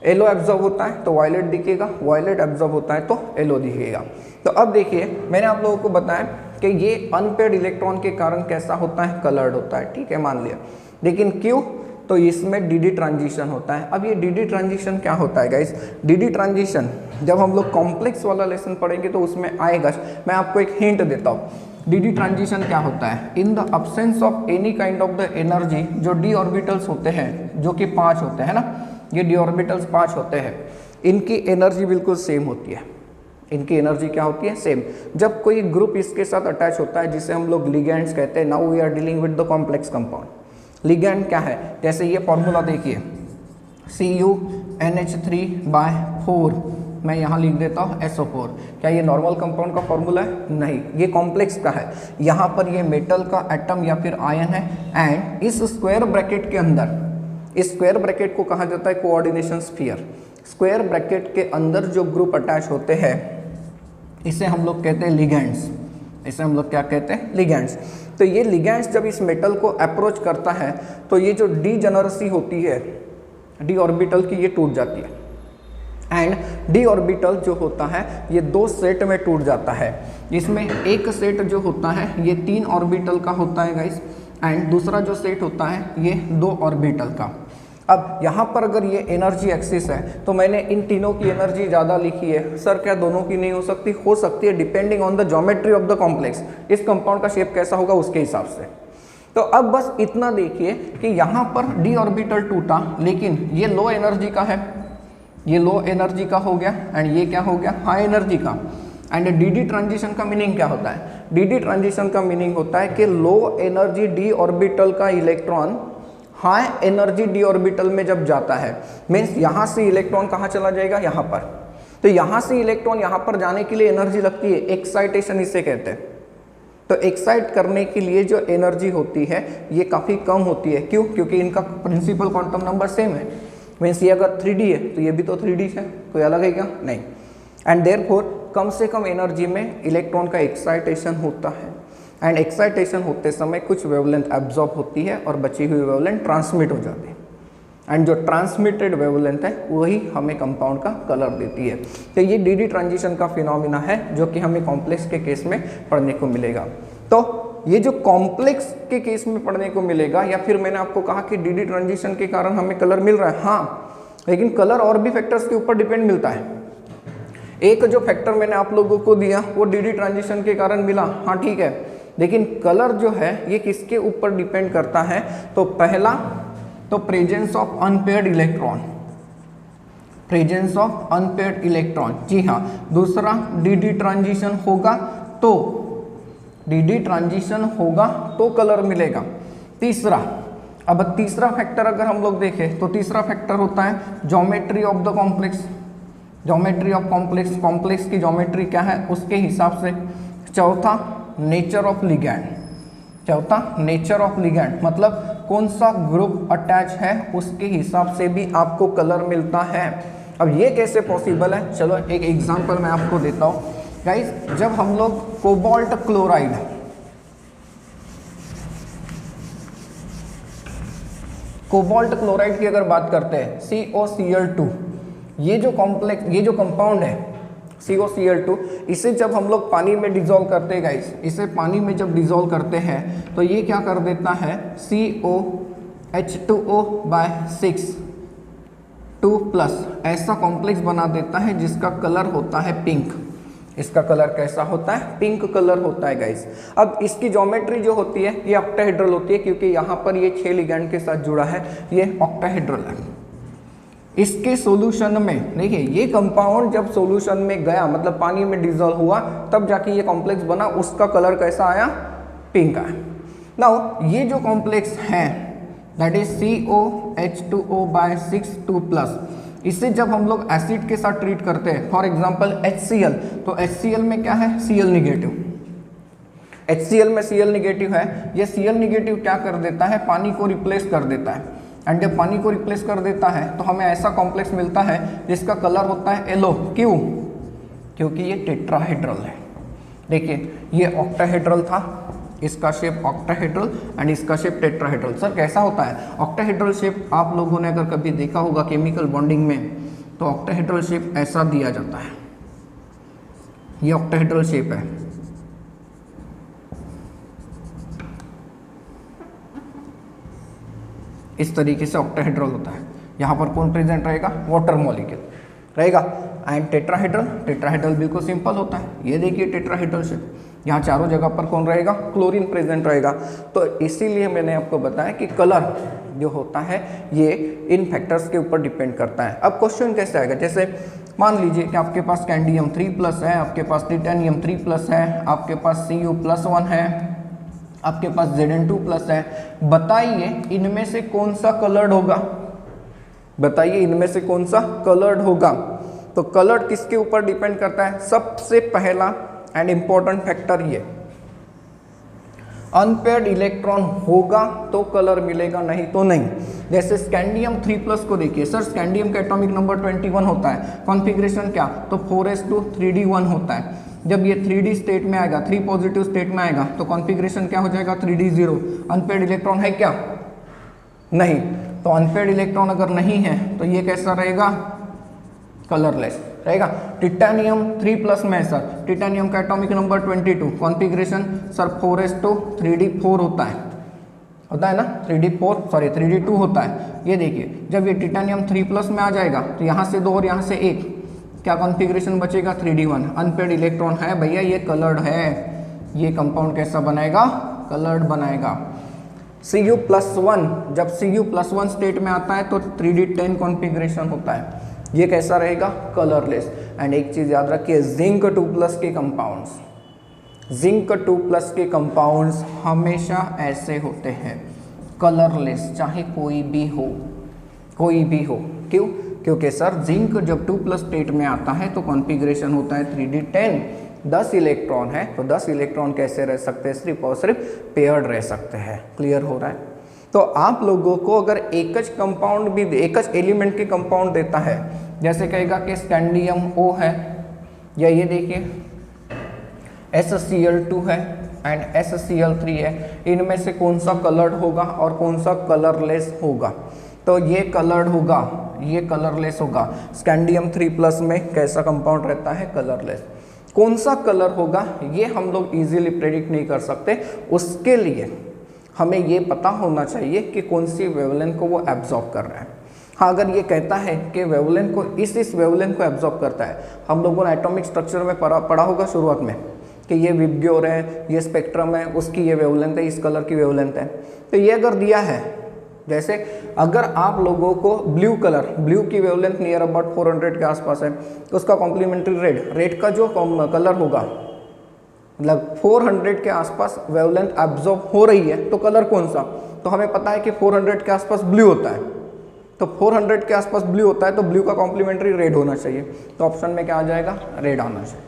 येलो एब्जॉर्ब होता है तो वायलेट दिखेगा, वायलेट एब्जॉर्ब होता है तो येलो दिखेगा। तो अब देखिए मैंने आप लोगों को बताया कि ये अनपेयर्ड इलेक्ट्रॉन के कारण कैसा होता है, कलर्ड होता है, ठीक है, मान लिया। लेकिन क्यों, तो इसमें डी ट्रांजिशन होता है। अब ये डी ट्रांजिशन क्या होता है गाइस, डी ट्रांजिशन जब हम लोग कॉम्प्लेक्स वाला लेसन पढ़ेंगे तो उसमें आएगा। मैं आपको एक हिंट देता हूँ, डी ट्रांजिशन क्या होता है, in the absence of any kind of the energy, जो डी ऑर्बिटल्स होते हैं जो कि 5 होते हैं ना, ये डी ऑर्बिटल्स 5 होते हैं, इनकी एनर्जी बिल्कुल सेम होती है। इनकी एनर्जी क्या होती है, सेम। जब कोई ग्रुप इसके साथ अटैच होता है जिसे हम लोग लिगैंड्स कहते हैं, now we are dealing with the complex compound. Ligand क्या है, जैसे ये फॉर्मूला देखिए CuNH3/4, मैं यहाँ लिख देता हूँ SO4। क्या ये नॉर्मल कंपाउंड का फॉर्मूला है, नहीं, ये कॉम्प्लेक्स का है। यहाँ पर ये मेटल का एटम या फिर आयन है एंड इस स्क्वायर ब्रैकेट के अंदर, इस स्क्वायर ब्रैकेट को कहा जाता है कोऑर्डिनेशन स्फीयर। स्क्वायर ब्रैकेट के अंदर जो ग्रुप अटैच होते हैं इसे हम लोग कहते हैं लिगैंड्स, इसे हम लोग क्या कहते हैं, लिगैंड्स। तो ये लिगैंड्स जब इस मेटल को अप्रोच करता है तो ये जो डीजेनरेसी होती है डी ऑर्बिटल की, ये टूट जाती है। एंड डी ऑर्बिटल जो होता है ये 2 सेट में टूट जाता है। इसमें एक सेट जो होता है ये 3 ऑर्बिटल का होता है गाइस, एंड दूसरा जो सेट होता है ये 2 ऑर्बिटल का। अब यहाँ पर अगर ये एनर्जी एक्सिस है तो मैंने इन तीनों की एनर्जी ज़्यादा लिखी है। सर क्या दोनों की नहीं हो सकती, हो सकती है, depending on the geometry of the complex, इस कंपाउंड का शेप कैसा होगा उसके हिसाब से। तो अब बस इतना देखिए कि यहाँ पर डी ऑर्बिटल टूटा लेकिन ये लो एनर्जी का है, ये लो एनर्जी का हो गया एंड ये क्या हो गया, हाई एनर्जी का। एंड डी ट्रांजिशन का मीनिंग क्या होता है, डी ट्रांजिशन का मीनिंग होता है कि लो एनर्जी डी ऑर्बिटल का electron high energy D orbital में जब जाता है, मीन्स यहाँ से इलेक्ट्रॉन कहाँ चला जाएगा, यहाँ पर। तो यहाँ से इलेक्ट्रॉन यहाँ पर जाने के लिए एनर्जी लगती है, एक्साइटेशन इसे कहते हैं। तो एक्साइट करने के लिए जो एनर्जी होती है ये काफ़ी कम होती है। क्यों, क्योंकि इनका प्रिंसिपल क्वांटम नंबर सेम है। मीन्स ये अगर 3D है तो ये भी तो 3D है, कोई अलग है क्या? नहीं। एंड देयरफॉर कम से कम एनर्जी में इलेक्ट्रॉन का एक्साइटेशन होता है, एंड एक्साइटेशन होते समय कुछ वेवलेंथ एब्जॉर्ब होती है और बची हुई वेवलेंथ ट्रांसमिट हो जाती है, एंड जो ट्रांसमिटेड वेवलेंथ है वही हमें कंपाउंड का कलर देती है। तो ये डी डी ट्रांजिशन का फिनोमिना है जो कि हमें कॉम्प्लेक्स के केस में पढ़ने को मिलेगा। तो ये जो कॉम्प्लेक्स के केस में पढ़ने को मिलेगा, या फिर मैंने आपको कहा कि डी डी ट्रांजिशन के कारण हमें कलर मिल रहा है, हाँ, लेकिन कलर और भी फैक्टर्स के ऊपर डिपेंड मिलता है। एक जो फैक्टर मैंने आप लोगों को दिया वो डी डी ट्रांजिशन के कारण मिला, हाँ ठीक है, लेकिन कलर जो है ये किसके ऊपर डिपेंड करता है? तो पहला तो presence of unpaired electron, presence of unpaired electron, जी हाँ। दूसरा डी डी ट्रांजिशन होगा तो डी डी ट्रांजिशन होगा तो कलर मिलेगा। तीसरा, अब तीसरा फैक्टर अगर हम लोग देखें तो तीसरा फैक्टर होता है geometry of the complex, geometry of complex, complex की ज्योमेट्री क्या है उसके हिसाब से। चौथा नेचर ऑफ लिगैंड, चौथा नेचर ऑफ लिगैंड मतलब कौन सा ग्रुप अटैच है उसके हिसाब से भी आपको कलर मिलता है। अब ये कैसे पॉसिबल है? चलो एक एग्जांपल मैं आपको देता हूँ गाइस। जब हम लोग कोबाल्ट क्लोराइड, कोबाल्ट क्लोराइड की अगर बात करते हैं COCl2, ये जो कॉम्प्लेक्स, ये जो कंपाउंड है COCl2, इसे जब हम लोग पानी में डिजोल्व करते हैं गाइस, इसे पानी में जब डिजोल्व करते हैं तो ये क्या कर देता है COH2O/6 2+ ऐसा कॉम्प्लेक्स बना देता है जिसका कलर होता है पिंक। इसका कलर कैसा होता है? पिंक कलर होता है गाइस। अब इसकी ज्योमेट्री जो होती है ये ऑक्टाहेड्रल होती है, क्योंकि यहाँ पर ये 6 लिगैंड के साथ जुड़ा है, ये ऑक्टाहेड्रल है। इसके सॉल्यूशन में देखिए, ये कंपाउंड जब सॉल्यूशन में गया मतलब पानी में डिजोल्व हुआ तब जाके ये कॉम्प्लेक्स बना, उसका कलर कैसा आया? पिंक आया। नाउ ये जो कॉम्प्लेक्स है दैट इज COH2O/6 2+, इसे जब हम लोग एसिड के साथ ट्रीट करते हैं, फॉर एग्जांपल HCl, तो HCl में क्या है? Cl negative. HCl में Cl निगेटिव है, ये Cl निगेटिव क्या कर देता है? पानी को रिप्लेस कर देता है, एंड जब पानी को रिप्लेस कर देता है तो हमें ऐसा कॉम्प्लेक्स मिलता है जिसका कलर होता है येलो। क्यों? क्योंकि ये टेट्राहेड्रल है। देखिए ये ऑक्टाहेड्रल था, इसका शेप ऑक्टाहेड्रल एंड इसका शेप टेट्राहेड्रल। सर कैसा होता है? ऑक्टाहेड्रल शेप आप लोगों ने अगर कभी देखा होगा केमिकल बॉन्डिंग में, तो ऑक्टाहेड्रल शेप ऐसा दिया जाता है, ये ऑक्टाहेड्रल शेप है। इस तरीके से ऑक्टाहेड्रल होता है। यहाँ पर कौन प्रेजेंट रहेगा? वाटर मॉलिक्यूल रहेगा। एंड टेट्राहेड्रल, टेट्राहेड्रल बिल्कुल सिंपल होता है, ये देखिए टेट्राहेड्रल शेप। यहाँ चारों जगह पर कौन रहेगा? क्लोरीन प्रेजेंट रहेगा। तो इसीलिए मैंने आपको बताया कि कलर जो होता है ये इन फैक्टर्स के ऊपर डिपेंड करता है। अब क्वेश्चन कैसे आएगा? जैसे मान लीजिए कि आपके पास कैंडियम 3+ है, आपके पास टिटेनियम 3+ है, आपके पास Cu+1 है, आपके पास Zn2+ है। बताइए इनमें से कौन सा कलर्ड होगा? बताइए इनमें से कौन सा कलर्ड होगा? तो कलर्ड किसके ऊपर डिपेंड करता है? सबसे पहला एंड इंपॉर्टेंट फैक्टर ये, अनपेयर्ड इलेक्ट्रॉन होगा तो कलर मिलेगा, नहीं तो नहीं। जैसे स्कैंडियम 3+ को देखिए, सर स्कैंडियम का एटॉमिक नंबर 21 होता है, कॉन्फ़िगरेशन क्या? तो 4s2 3d1 होता है। जब ये 3d स्टेट में आएगा, 3 पॉजिटिव स्टेट में आएगा, तो कॉन्फ़िगरेशन क्या हो जाएगा? 3d0। अनपेयर्ड इलेक्ट्रॉन है क्या? नहीं। तो अनपेयर्ड इलेक्ट्रॉन अगर नहीं है तो ये कैसा रहेगा? कलरलेस रहेगा। टिटेनियम 3+ में सर, टिटेनियम का atomic number 22, configuration sir 4s2 3d4 होता है ना, 3d2 होता है। ये देखिए जब ये टिटेनियम 3+ में आ जाएगा तो यहाँ से 2 और यहाँ से 1, क्या कॉन्फ़िगरेशन बचेगा? 3d1। अनपेयर्ड इलेक्ट्रॉन है भैया, ये कलर्ड है। ये कंपाउंड कैसा बनाएगा? कलर्ड बनाएगा। Cu+1, जब Cu+1 स्टेट में आता है तो 3d10 कॉन्फ़िगरेशन होता है, ये कैसा रहेगा? कलरलेस। एंड एक चीज़ याद रखिए, जिंक 2+ के कंपाउंड्स, जिंक 2+ के कंपाउंड्स हमेशा ऐसे होते हैं, कलरलेस, चाहे कोई भी हो, कोई भी हो। क्यों? क्योंकि सर जिंक जब 2+ स्टेट में आता है तो कॉन्फ़िगरेशन होता है 3d10, 10 इलेक्ट्रॉन है, तो 10 इलेक्ट्रॉन कैसे रह सकते हैं? सिर्फ और सिर्फ पेयर्ड रह सकते हैं। क्लियर हो रहा है? तो आप लोगों को अगर एकच कंपाउंड भी एकच एलिमेंट के कंपाउंड देता है, जैसे कहेगा कि स्कैंडियम O है, या ये देखिए SCl2 है एंड SCl3 है, इनमें से कौन सा कलर्ड होगा और कौन सा कलरलेस होगा? तो ये कलर्ड होगा, ये कलरलेस होगा। स्कैंडियम 3+ में कैसा कंपाउंड रहता है? कलरलेस। कौन सा कलर होगा ये हम लोग इजीली प्रेडिक्ट नहीं कर सकते, उसके लिए हमें ये पता होना चाहिए कि कौन सी वेवलेंथ को वो एब्जॉर्ब कर रहा है। हाँ, अगर ये कहता है कि वेवलेंथ को इस वेवलेंथ को एब्जॉर्ब करता है, हम लोगों ने एटॉमिक स्ट्रक्चर में पढ़ा होगा शुरुआत में कि ये विबग्योर है, ये स्पेक्ट्रम है, उसकी ये वेवलेंथ है, इस कलर की वेवलेंथ है। तो ये अगर दिया है, जैसे अगर आप लोगों को ब्लू की वेवलेंथ नियर अबाउट 400 के आसपास है, तो उसका कॉम्प्लीमेंट्री रेड का जो कलर होगा, मतलब 400 के आसपास वेवलेंथ एब्जॉर्ब हो रही है, तो कलर कौन सा? तो हमें पता है कि 400 के आसपास ब्लू होता है, तो 400 के आसपास ब्लू होता है, तो ब्लू का कॉम्प्लीमेंट्री रेड होना चाहिए। तो ऑप्शन में क्या आ जाएगा? रेड आना चाहिए।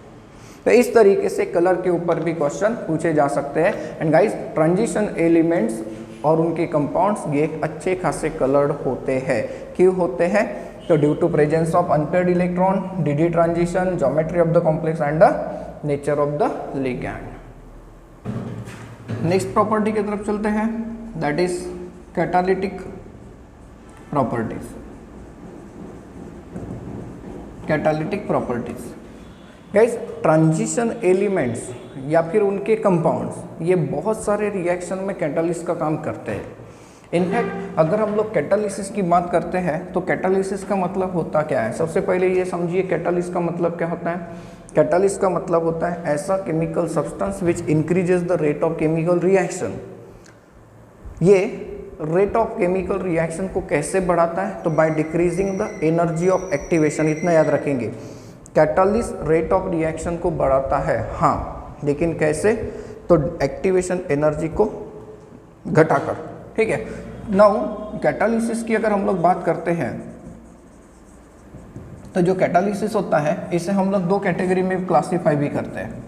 तो इस तरीके से कलर के ऊपर भी क्वेश्चन पूछे जा सकते हैं। एंड गाइस, ट्रांजिशन एलिमेंट्स और उनके कंपाउंड्स ये अच्छे खासे कलर्ड होते हैं। क्यों होते हैं? तो due to presence of unpaired electron, D transition, geometry of the complex and the nature of the ligand. Next property की तरफ चलते हैं, that is catalytic properties. Catalytic properties guys, transition elements या फिर उनके कंपाउंड्स ये बहुत सारे रिएक्शन में कैटालिस्ट का काम करते हैं। इनफैक्ट अगर हम लोग कैटालिसिस की बात करते हैं तो कैटालिसिस का मतलब होता क्या है? सबसे पहले ये समझिए कैटालिस्ट का मतलब क्या होता है। कैटालिस्ट का मतलब होता है ऐसा chemical substance which increases the rate of chemical reaction. ये रेट ऑफ केमिकल रिएक्शन को कैसे बढ़ाता है? तो by decreasing the energy of activation. इतना याद रखेंगे, कैटालिस्ट रेट ऑफ रिएक्शन को बढ़ाता है, हाँ, लेकिन कैसे? तो एक्टिवेशन एनर्जी को घटाकर। ठीक है। नाउ कैटालिसिस की अगर हम लोग बात करते हैं तो जो कैटालिसिस होता है इसे हम लोग दो कैटेगरी में क्लासीफाई भी करते हैं।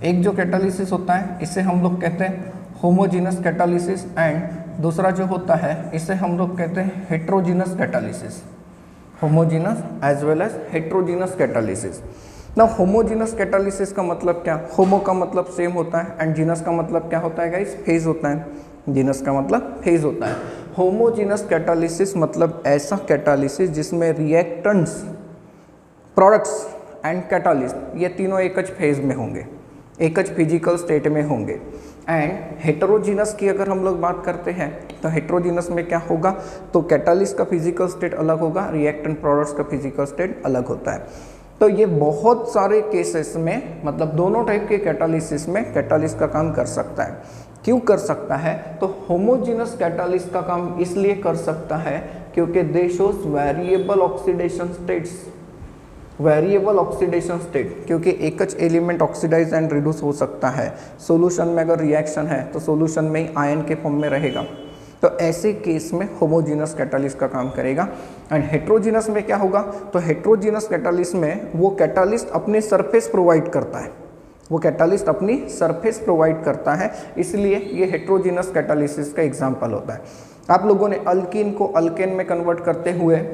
एक जो कैटालिसिस होता है इसे हम लोग कहते हैं होमोजीनस कैटालिसिस, एंड दूसरा जो होता है इसे हम लोग कहते हैं heterogeneous catalysis. Homogeneous as well as heterogeneous catalysis. ना होमोजीनस कैटालिसिस का मतलब क्या? होमो का मतलब सेम होता है एंड जीनस का मतलब क्या होता है गाइस? फेज होता है। जीनस का मतलब फेज होता है। होमोजीनस कैटालिसिस मतलब ऐसा कैटालिसिस जिसमें रिएक्टेंट्स, प्रोडक्ट्स एंड कैटालिस्ट ये तीनों एक फेज में होंगे, एक फिजिकल स्टेट में होंगे। एंड हेटेरोजीनस की अगर हम लोग बात करते हैं तो हेटेरोजीनस में क्या होगा? तो कैटालिस्ट का फिजिकल स्टेट अलग होगा, रिएक्टेंट प्रोडक्ट्स का फिजिकल स्टेट अलग होता है। तो ये बहुत सारे केसेस में, मतलब दोनों टाइप के कैटालिसिस में कैटालिस्ट का काम कर सकता है। क्यों कर सकता है? तो होमोजीनस कैटालिस्ट का काम इसलिए कर सकता है क्योंकि दे shows variable oxidation states. Variable oxidation state, क्योंकि एक एलिमेंट ऑक्सीडाइज एंड रिड्यूस हो सकता है। सॉल्यूशन में अगर रिएक्शन है तो सॉल्यूशन में ही आयन के फॉर्म में रहेगा, तो ऐसे केस में होमोजीनस कैटालिस्ट का काम करेगा। एंड हेट्रोजीनस में क्या होगा? तो हेट्रोजीनस कैटालिस्ट में वो कैटालिस्ट अपने सरफेस प्रोवाइड करता है, वो कैटालिस्ट अपनी सरफेस प्रोवाइड करता है, इसलिए ये हेट्रोजीनस कैटालिसिस का एग्जाम्पल होता है। आप लोगों ने अल्कीन को अल्केन में कन्वर्ट करते हुए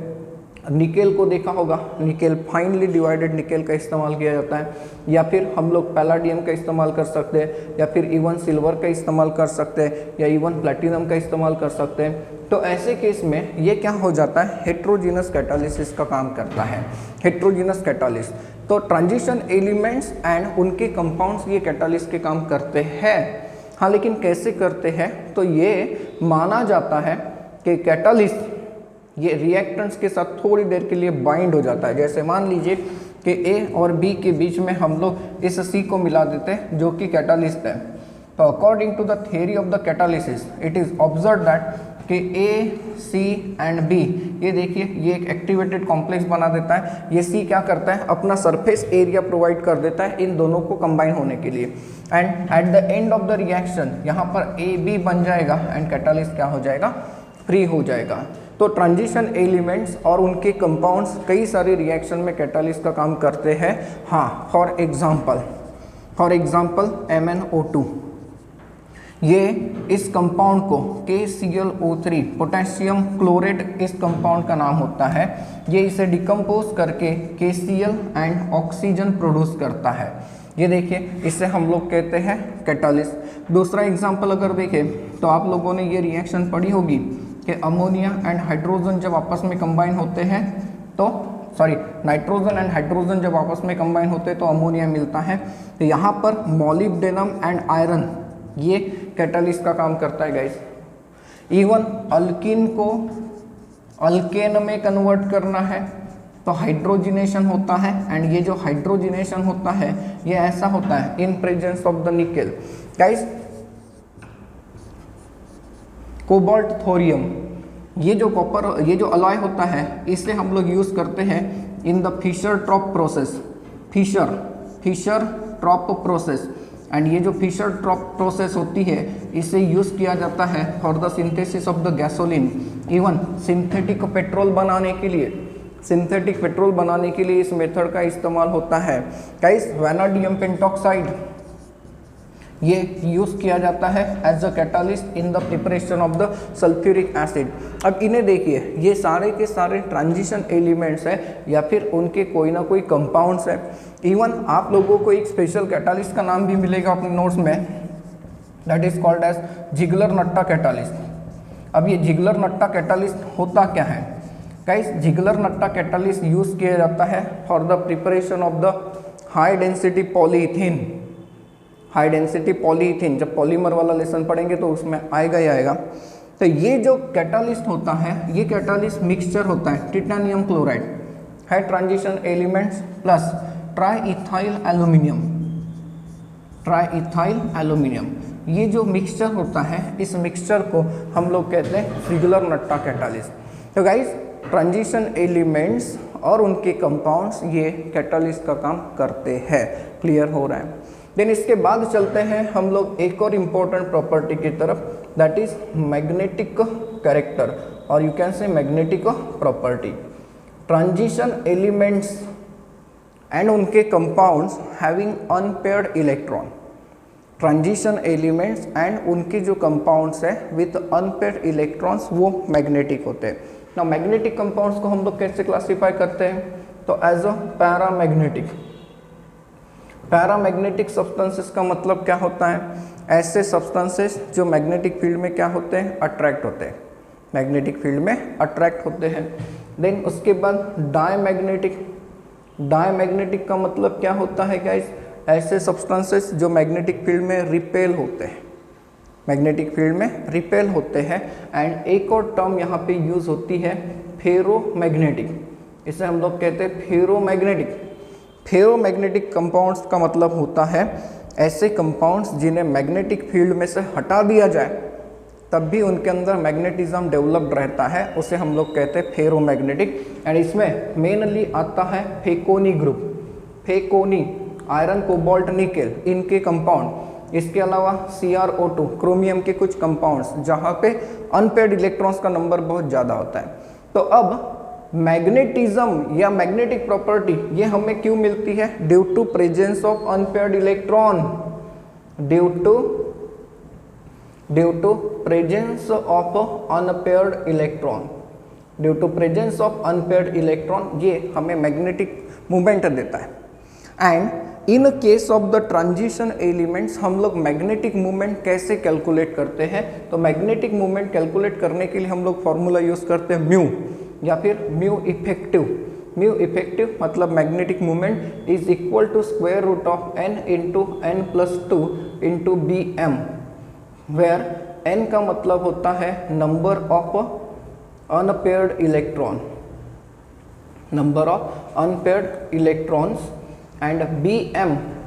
निकेल को देखा होगा। निकेल, फाइनली डिवाइडेड निकेल का इस्तेमाल किया जाता है, या फिर हम लोग पैलाडियम का इस्तेमाल कर सकते हैं, या फिर इवन सिल्वर का इस्तेमाल कर सकते हैं, या इवन प्लेटिनम का इस्तेमाल कर सकते हैं। तो ऐसे केस में ये क्या हो जाता है? हेट्रोजीनस कैटालिसिस का काम करता है, हेट्रोजीनस कैटालिस्ट। तो ट्रांजिशन एलिमेंट्स एंड उनके कंपाउंड्स ये कैटालिस्ट के काम करते हैं। हाँ, लेकिन कैसे करते हैं? तो ये माना जाता है कि कैटालिस्ट ये रिएक्टेंट्स के साथ थोड़ी देर के लिए बाइंड हो जाता है। जैसे मान लीजिए कि ए और बी के बीच में हम लोग इस सी को मिला देते हैं जो कि कैटालिस्ट है। तो according to the theory of the catalysis it is observe that कि ए, सी एंड बी, ये देखिए ये एक एक्टिवेटेड कॉम्प्लेक्स बना देता है। ये सी क्या करता है? अपना सरफेस एरिया प्रोवाइड कर देता है इन दोनों को कंबाइन होने के लिए। And at the end of the reaction यहाँ पर ए बी बन जाएगा एंड कैटालिस्ट क्या हो जाएगा? फ्री हो जाएगा। तो ट्रांजिशन एलिमेंट्स और उनके कंपाउंड्स कई सारे रिएक्शन में कैटालिस्ट का काम करते हैं। हाँ, फॉर एग्जांपल MnO2। ये इस कंपाउंड को KClO3 पोटेशियम क्लोरेट इस कंपाउंड का नाम होता है। ये इसे डिकम्पोज करके KCl एंड ऑक्सीजन प्रोड्यूस करता है। ये देखिए, इसे हम लोग कहते हैं कैटालिस्ट। दूसरा एग्जांपल अगर देखें तो आप लोगों ने ये रिएक्शन पढ़ी होगी कि अमोनिया एंड हाइड्रोजन जब आपस में कंबाइन होते हैं तो नाइट्रोजन एंड हाइड्रोजन जब आपस में कंबाइन होते हैं तो अमोनिया मिलता है। तो यहाँ पर मॉलिब्डेनम एंड आयरन ये कैटालिस्ट का काम करता है गाइस। इवन अल्कीन को अल्केन में कन्वर्ट करना है तो हाइड्रोजिनेशन होता है, एंड ये जो हाइड्रोजिनेशन होता है ये ऐसा होता है in presence of the nickel. Guys, cobalt thorium ये जो कॉपर ये जो अलॉय होता है इसे हम लोग यूज़ करते हैं in the Fischer Tropsch process, Fischer Tropsch process. And ये जो फिशर ट्रॉप प्रोसेस होती है इसे यूज़ किया जाता है for the synthesis of the gasoline. Even synthetic petrol बनाने के लिए इस मेथड का इस्तेमाल होता है। गाइस, वैनाडियम पेंटॉक्साइड ये यूज़ किया जाता है as a catalyst in the preparation of the sulphuric acid. अब इन्हें देखिए, ये सारे के सारे ट्रांजिशन एलिमेंट्स है या फिर उनके कोई ना कोई कंपाउंड्स है। इवन आप लोगों को एक स्पेशल कैटालिस्ट का नाम भी मिलेगा अपने नोट्स में, that is called as Ziegler Natta catalyst. अब ये जिगलर-नट्टा कैटालिस्ट होता क्या है? गाइस, जिगलर-नट्टा कैटालिस्ट यूज़ किया जाता है for the preparation of the high density polyethene. जब पॉलीमर वाला लेसन पढ़ेंगे तो उसमें आएगा ही आएगा। तो ये जो कैटालिस्ट होता है ये कैटालिस्ट मिक्सचर होता है टिटेनियम क्लोराइड है ट्रांजिशन एलिमेंट्स प्लस ट्राईइथाइल एल्यूमिनियम। ये जो मिक्सचर होता है इस मिक्सचर को हम लोग कहते हैं जिगलर-नट्टा कैटालिस्ट। तो गाइस, ट्रांजिशन एलिमेंट्स और उनके कंपाउंड्स ये कैटालिस्ट का काम करते हैं। क्लियर हो रहा है? देन इसके बाद चलते हैं हम लोग एक और इम्पोर्टेंट प्रॉपर्टी की तरफ, दैट इज मैग्नेटिक कैरेक्टर और you can say magnetic property. Transition elements and उनके compounds having unpaired electron. Transition elements and उनके जो कंपाउंड्स है विथ अनपेयर्ड इलेक्ट्रॉन्स वो मैग्नेटिक होते हैं। ना मैग्नेटिक कंपाउंड्स को हम लोग कैसे क्लासीफाई करते हैं? तो एज अ पैरामैग्नेटिक सब्सटेंसेस का मतलब क्या होता है? ऐसे सब्सटेंसेस जो मैग्नेटिक फील्ड में क्या होते हैं? अट्रैक्ट होते हैं, मैग्नेटिक फील्ड में अट्रैक्ट होते हैं। देन उसके बाद डायमैग्नेटिक का मतलब क्या होता है गाइस? ऐसे सब्सटेंसेस जो मैग्नेटिक फील्ड में रिपेल होते हैं, एंड एक और टर्म यहाँ पे यूज होती है फेरोमैग्नेटिक। इसे हम लोग कहते हैं फेरोमैग्नेटिक कंपाउंड्स का मतलब होता है ऐसे कंपाउंड्स जिन्हें मैग्नेटिक फील्ड में से हटा दिया जाए तब भी उनके अंदर मैग्नेटिज्म डेवलप्ड रहता है, उसे हम लोग कहते हैं फेरोमैग्नेटिक। एंड इसमें मेनली आता है फेकोनी ग्रुप, आयरन कोबाल्ट निकेल इनके कंपाउंड। इसके अलावा CrO2 क्रोमियम के कुछ कंपाउंड्स जहाँ पे अनपेयर्ड इलेक्ट्रॉन्स का नंबर बहुत ज़्यादा होता है। तो अब मैग्नेटिज्म या मैग्नेटिक प्रॉपर्टी ये हमें क्यों मिलती है? Due to presence of unpaired electron, due to presence of unpaired electron ये हमें मैग्नेटिक मूवमेंट देता है। And in case of the transition elements हम लोग मैग्नेटिक मूवमेंट कैसे कैलकुलेट करते हैं? तो मैग्नेटिक मूवमेंट कैलकुलेट करने के लिए हम लोग फॉर्मूला यूज करते हैं म्यू या फिर म्यू इफेक्टिव मतलब magnetic movement is equal to square root of n into n+2 into bm, where n का मतलब होता है number of unpaired electrons and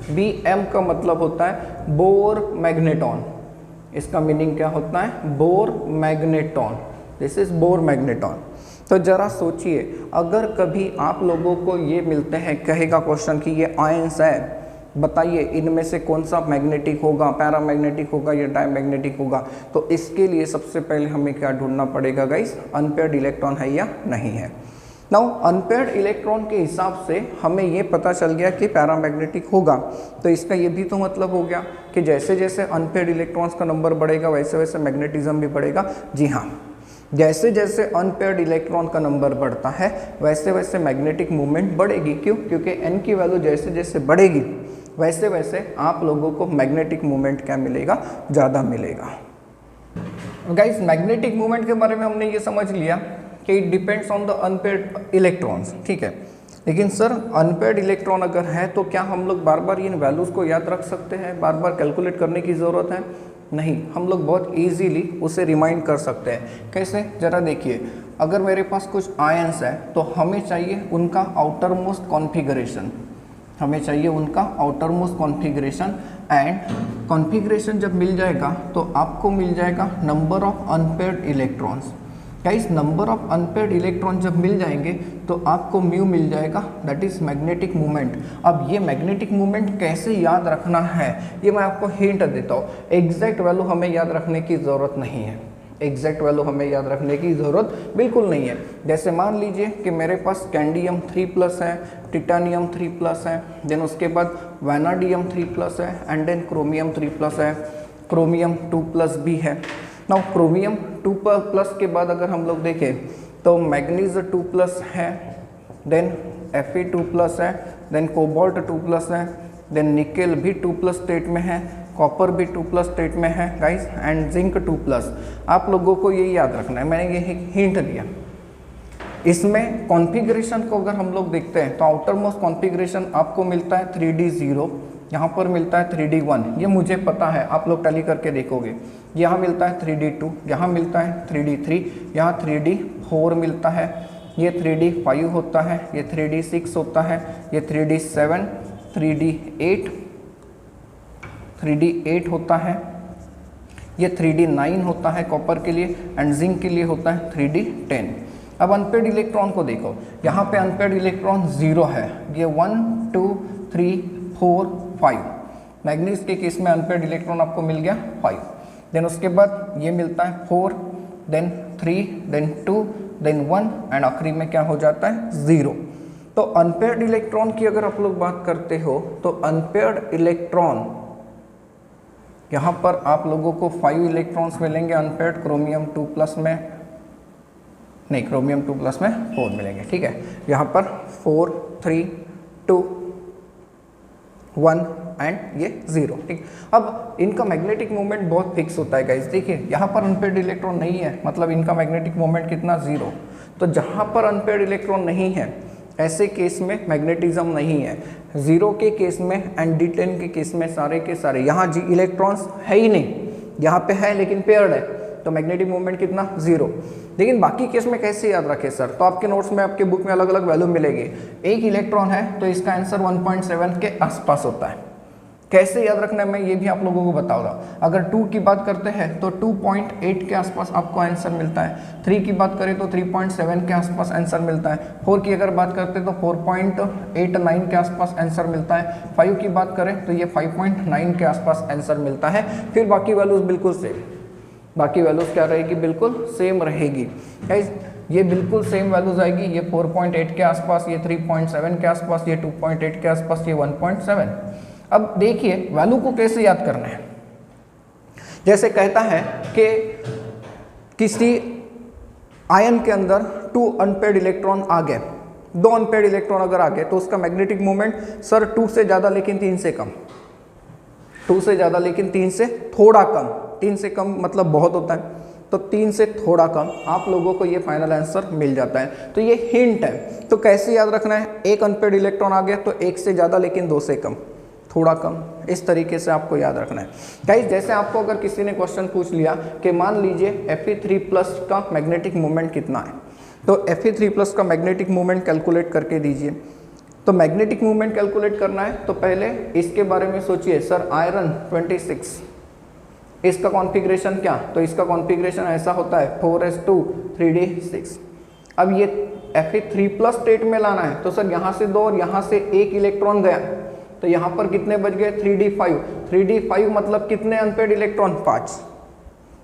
bm का मतलब होता है बोर मैग्नेटॉन। इसका मीनिंग क्या होता है? Bore magneton. This is bore magneton. तो जरा सोचिए, अगर कभी आप लोगों को ये मिलते हैं, कहेगा क्वेश्चन कि ये आयंस है, बताइए इनमें से कौन सा मैग्नेटिक होगा, पैरामैग्नेटिक होगा या डायमैग्नेटिक होगा? तो इसके लिए सबसे पहले हमें क्या ढूंढना पड़ेगा गाइस? अनपेयर्ड इलेक्ट्रॉन है या नहीं है। नाउ अनपेयर्ड इलेक्ट्रॉन के हिसाब से हमें ये पता चल गया कि पैरामैग्नेटिक होगा, तो इसका ये भी तो मतलब हो गया कि जैसे जैसे अनपेयर्ड इलेक्ट्रॉन्स का नंबर बढ़ेगा वैसे वैसे मैग्नेटिज्म भी बढ़ेगा। जी हाँ, जैसे जैसे अनपेयर्ड इलेक्ट्रॉन का नंबर बढ़ता है वैसे वैसे मैग्नेटिक मूवमेंट बढ़ेगी। क्यों? क्योंकि n की वैल्यू जैसे जैसे बढ़ेगी वैसे वैसे आप लोगों को मैग्नेटिक मूवमेंट क्या मिलेगा? ज़्यादा मिलेगा। गाइस, मैग्नेटिक मूवमेंट के बारे में हमने ये समझ लिया कि it depends on the unpaired electrons, ठीक है। लेकिन सर अनपेयर्ड इलेक्ट्रॉन अगर है तो क्या हम लोग बार बार इन वैल्यूज़ को याद रख सकते हैं? बार बार कैलकुलेट करने की ज़रूरत है? नहीं, हम लोग बहुत इजीली उसे रिमाइंड कर सकते हैं। कैसे? ज़रा देखिए, अगर मेरे पास कुछ आयंस है तो हमें चाहिए उनका आउटर मोस्ट कॉन्फ़िगरेशन, हमें चाहिए उनका outer most configuration, and configuration जब मिल जाएगा तो आपको मिल जाएगा number of unpaired electrons. Guys, number of unpaired electron जब मिल जाएंगे तो आपको म्यू मिल जाएगा, दैट इज मैग्नेटिक मूवमेंट। अब ये मैग्नेटिक मूवमेंट कैसे याद रखना है ये मैं आपको हिंट देता हूँ। एग्जैक्ट वैल्यू हमें याद रखने की ज़रूरत नहीं है, एग्जैक्ट वैल्यू हमें याद रखने की ज़रूरत बिल्कुल नहीं है। जैसे मान लीजिए कि मेरे पास कैंडियम 3+ है, टिटानियम 3+ है, देन उसके बाद वैनाडियम 3+ है, एंड देन क्रोमियम 3+ है, क्रोमियम 2+ भी है। नाउ क्रोमियम 2+ के बाद अगर हम लोग देखें तो मैग्नीज 2+ है, देन Fe 2+ है, देन कोबाल्ट 2+ है, देन निकेल भी 2+ स्टेट में है, कॉपर भी 2+ स्टेट में है गाइस, एंड जिंक 2+। आप लोगों को ये याद रखना है, मैंने ये हिंट दिया। इसमें कॉन्फ़िगरेशन को अगर हम लोग देखते हैं तो आउटर मोस्ट कॉन्फ़िगरेशन आपको मिलता है 3d0, यहाँ पर मिलता है 3d1, ये मुझे पता है, आप लोग टैली करके देखोगे। यहाँ मिलता है 3d2, यहाँ मिलता है 3d3, यहाँ 3d4 मिलता है, ये 3d5 होता है, ये 3d6 होता है, ये 3d7, 3d8, 3d8 होता है, ये 3d9 होता है कॉपर के लिए, एंड जिंक के लिए होता है 3d10। अब अनपेयर्ड इलेक्ट्रॉन को देखो, यहाँ पे अनपेयर्ड इलेक्ट्रॉन 0 है, ये 1 2 3 4 5। मैग्नीज के केस में अनपेयर्ड इलेक्ट्रॉन आपको मिल गया 5, देन उसके बाद ये मिलता है 4, देन 3, देन 2, देन 1, एंड आखिरी में क्या हो जाता है 0। तो अनपेयर्ड इलेक्ट्रॉन की अगर आप लोग बात करते हो तो अनपेयर्ड इलेक्ट्रॉन यहाँ पर आप लोगों को 5 इलेक्ट्रॉन्स मिलेंगे अनपेयर्ड, क्रोमियम 2+ में नहीं, क्रोमियम 2+ में 4 मिलेंगे, ठीक है। यहाँ पर 4 3 2 1 एंड ये 0, ठीक। अब इनका मैग्नेटिक मोमेंट बहुत फिक्स होता है गाइस। देखिए यहाँ पर अनपेयर्ड इलेक्ट्रॉन नहीं है, मतलब इनका मैग्नेटिक मोमेंट कितना 0। तो जहाँ पर अनपेयर्ड इलेक्ट्रॉन नहीं है ऐसे केस में मैग्नेटिज्म नहीं है। 0 के केस में एंड D10 के केस में सारे के सारे यहाँ जी इलेक्ट्रॉन्स है ही नहीं, यहाँ पे है लेकिन पेयर्ड है, तो मैग्नेटिक मोमेंट कितना 0। लेकिन बाकी केस में कैसे याद रखें सर? तो आपके नोट्स में आपके बुक में अलग अलग वैल्यू मिलेगी। एक इलेक्ट्रॉन है तो इसका आंसर 1.7 के आसपास होता है। कैसे याद रखना है मैं ये भी आप लोगों को बताऊंगा। अगर 2 की बात करते हैं तो 2.8 के आसपास आपको आंसर मिलता है, 3 की बात करें तो 3.7 के आसपास आंसर मिलता है, 4 की अगर बात करते हैं तो 4.89 के आसपास आंसर मिलता है, 5 की बात करें तो ये 5.9 के आसपास आंसर मिलता है। फिर बाकी वैल्यूज बिल्कुल सेम, बाकी वैल्यूज क्या रहेगी? बिल्कुल सेम रहेगी गाइस, ये बिल्कुल सेम वैल्यूज आएगी। ये 4.8 के आसपास, ये 3.7 के आसपास, ये 2.8 के आसपास, ये 1.7। अब देखिए वैल्यू को कैसे याद करना है। जैसे कहता है कि किसी आयन के अंदर 2 अनपेयर्ड इलेक्ट्रॉन आ गए, 2 अनपेयर्ड इलेक्ट्रॉन अगर आ गए तो उसका मैग्नेटिक मोमेंट सर 2 से ज़्यादा लेकिन 3 से कम, 2 से ज़्यादा लेकिन 3 से थोड़ा कम, 3 से कम मतलब बहुत होता है, तो 3 से थोड़ा कम आप लोगों को ये फाइनल आंसर मिल जाता है। तो ये हिंट है। तो कैसे याद रखना है? एक अनपेयर्ड इलेक्ट्रॉन आ गया तो 1 से ज़्यादा लेकिन 2 से कम, थोड़ा कम, इस तरीके से आपको याद रखना है गाइस। जैसे आपको अगर किसी ने क्वेश्चन पूछ लिया कि मान लीजिए Fe3+ का मैग्नेटिक मोमेंट कितना है, तो Fe3+ का मैग्नेटिक मोमेंट कैलकुलेट करके दीजिए। तो मैग्नेटिक मोमेंट कैलकुलेट करना है तो पहले इसके बारे में सोचिए। सर आयरन 26, इसका कॉन्फ़िगरेशन क्या? तो इसका कॉन्फ़िगरेशन ऐसा होता है 4s2 3d6। अब ये Fe3+ स्टेट में लाना है तो सर यहाँ से 2 और यहाँ से 1 इलेक्ट्रॉन गया, तो यहाँ पर कितने बच गए? 3d5। 3d5 मतलब कितने अनपेयर्ड इलेक्ट्रॉन? 5।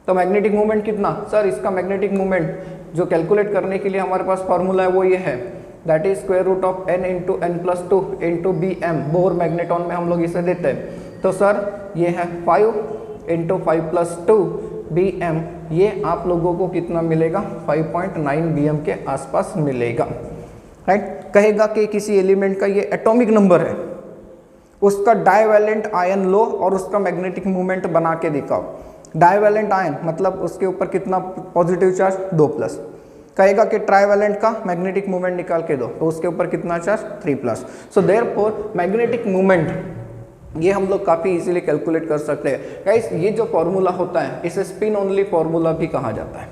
तो मैग्नेटिक मोमेंट कितना सर, इसका मैग्नेटिक मोमेंट जो कैलकुलेट करने के लिए हमारे पास फॉर्मूला है वो ये है, that is square root of n into N plus two into B M, Bohr magneton में हम लोग इसे देते हैं। तो सर ये है 5 into 5 plus two B M, ये आप लोगों को कितना मिलेगा 5.9 bm के आसपास मिलेगा, राइट। कहेगा कि किसी एलिमेंट का ये एटॉमिक नंबर है, उसका डाइवैलेंट आयन लो और उसका मैग्नेटिक मोमेंट बना के दिखाओ। डाइवैलेंट आयन मतलब उसके ऊपर कितना पॉजिटिव चार्ज, 2+। कहेगा कि ट्राइवैलेंट का मैग्नेटिक मोमेंट निकाल के दो, तो उसके ऊपर कितना charge, 3+। So therefore magnetic moment ये हम लोग काफ़ी इजीली कैलकुलेट कर सकते हैं। गाइस ये जो फॉर्मूला होता है इसे स्पिन ओनली फॉर्मूला भी कहा जाता है।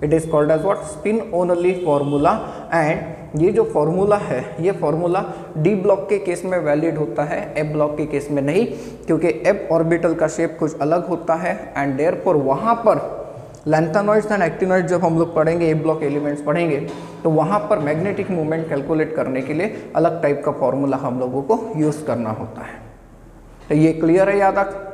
It is called as what, spin only formula. And ये जो फॉर्मूला है ये फॉर्मूला डी ब्लॉक के केस में वैलिड होता है, एफ ब्लॉक के केस में नहीं, क्योंकि एफ ऑर्बिटल का शेप कुछ अलग होता है। एंड देयरफॉर वहाँ पर लैंथेनॉइड्स एंड एक्टिनॉइड्स जब हम लोग पढ़ेंगे, ए ब्लॉक एलिमेंट्स पढ़ेंगे, तो वहाँ पर मैग्नेटिक मोमेंट कैलकुलेट करने के लिए अलग टाइप का फॉर्मूला हम लोगों को यूज़ करना होता है। तो ये क्लियर है याद तक?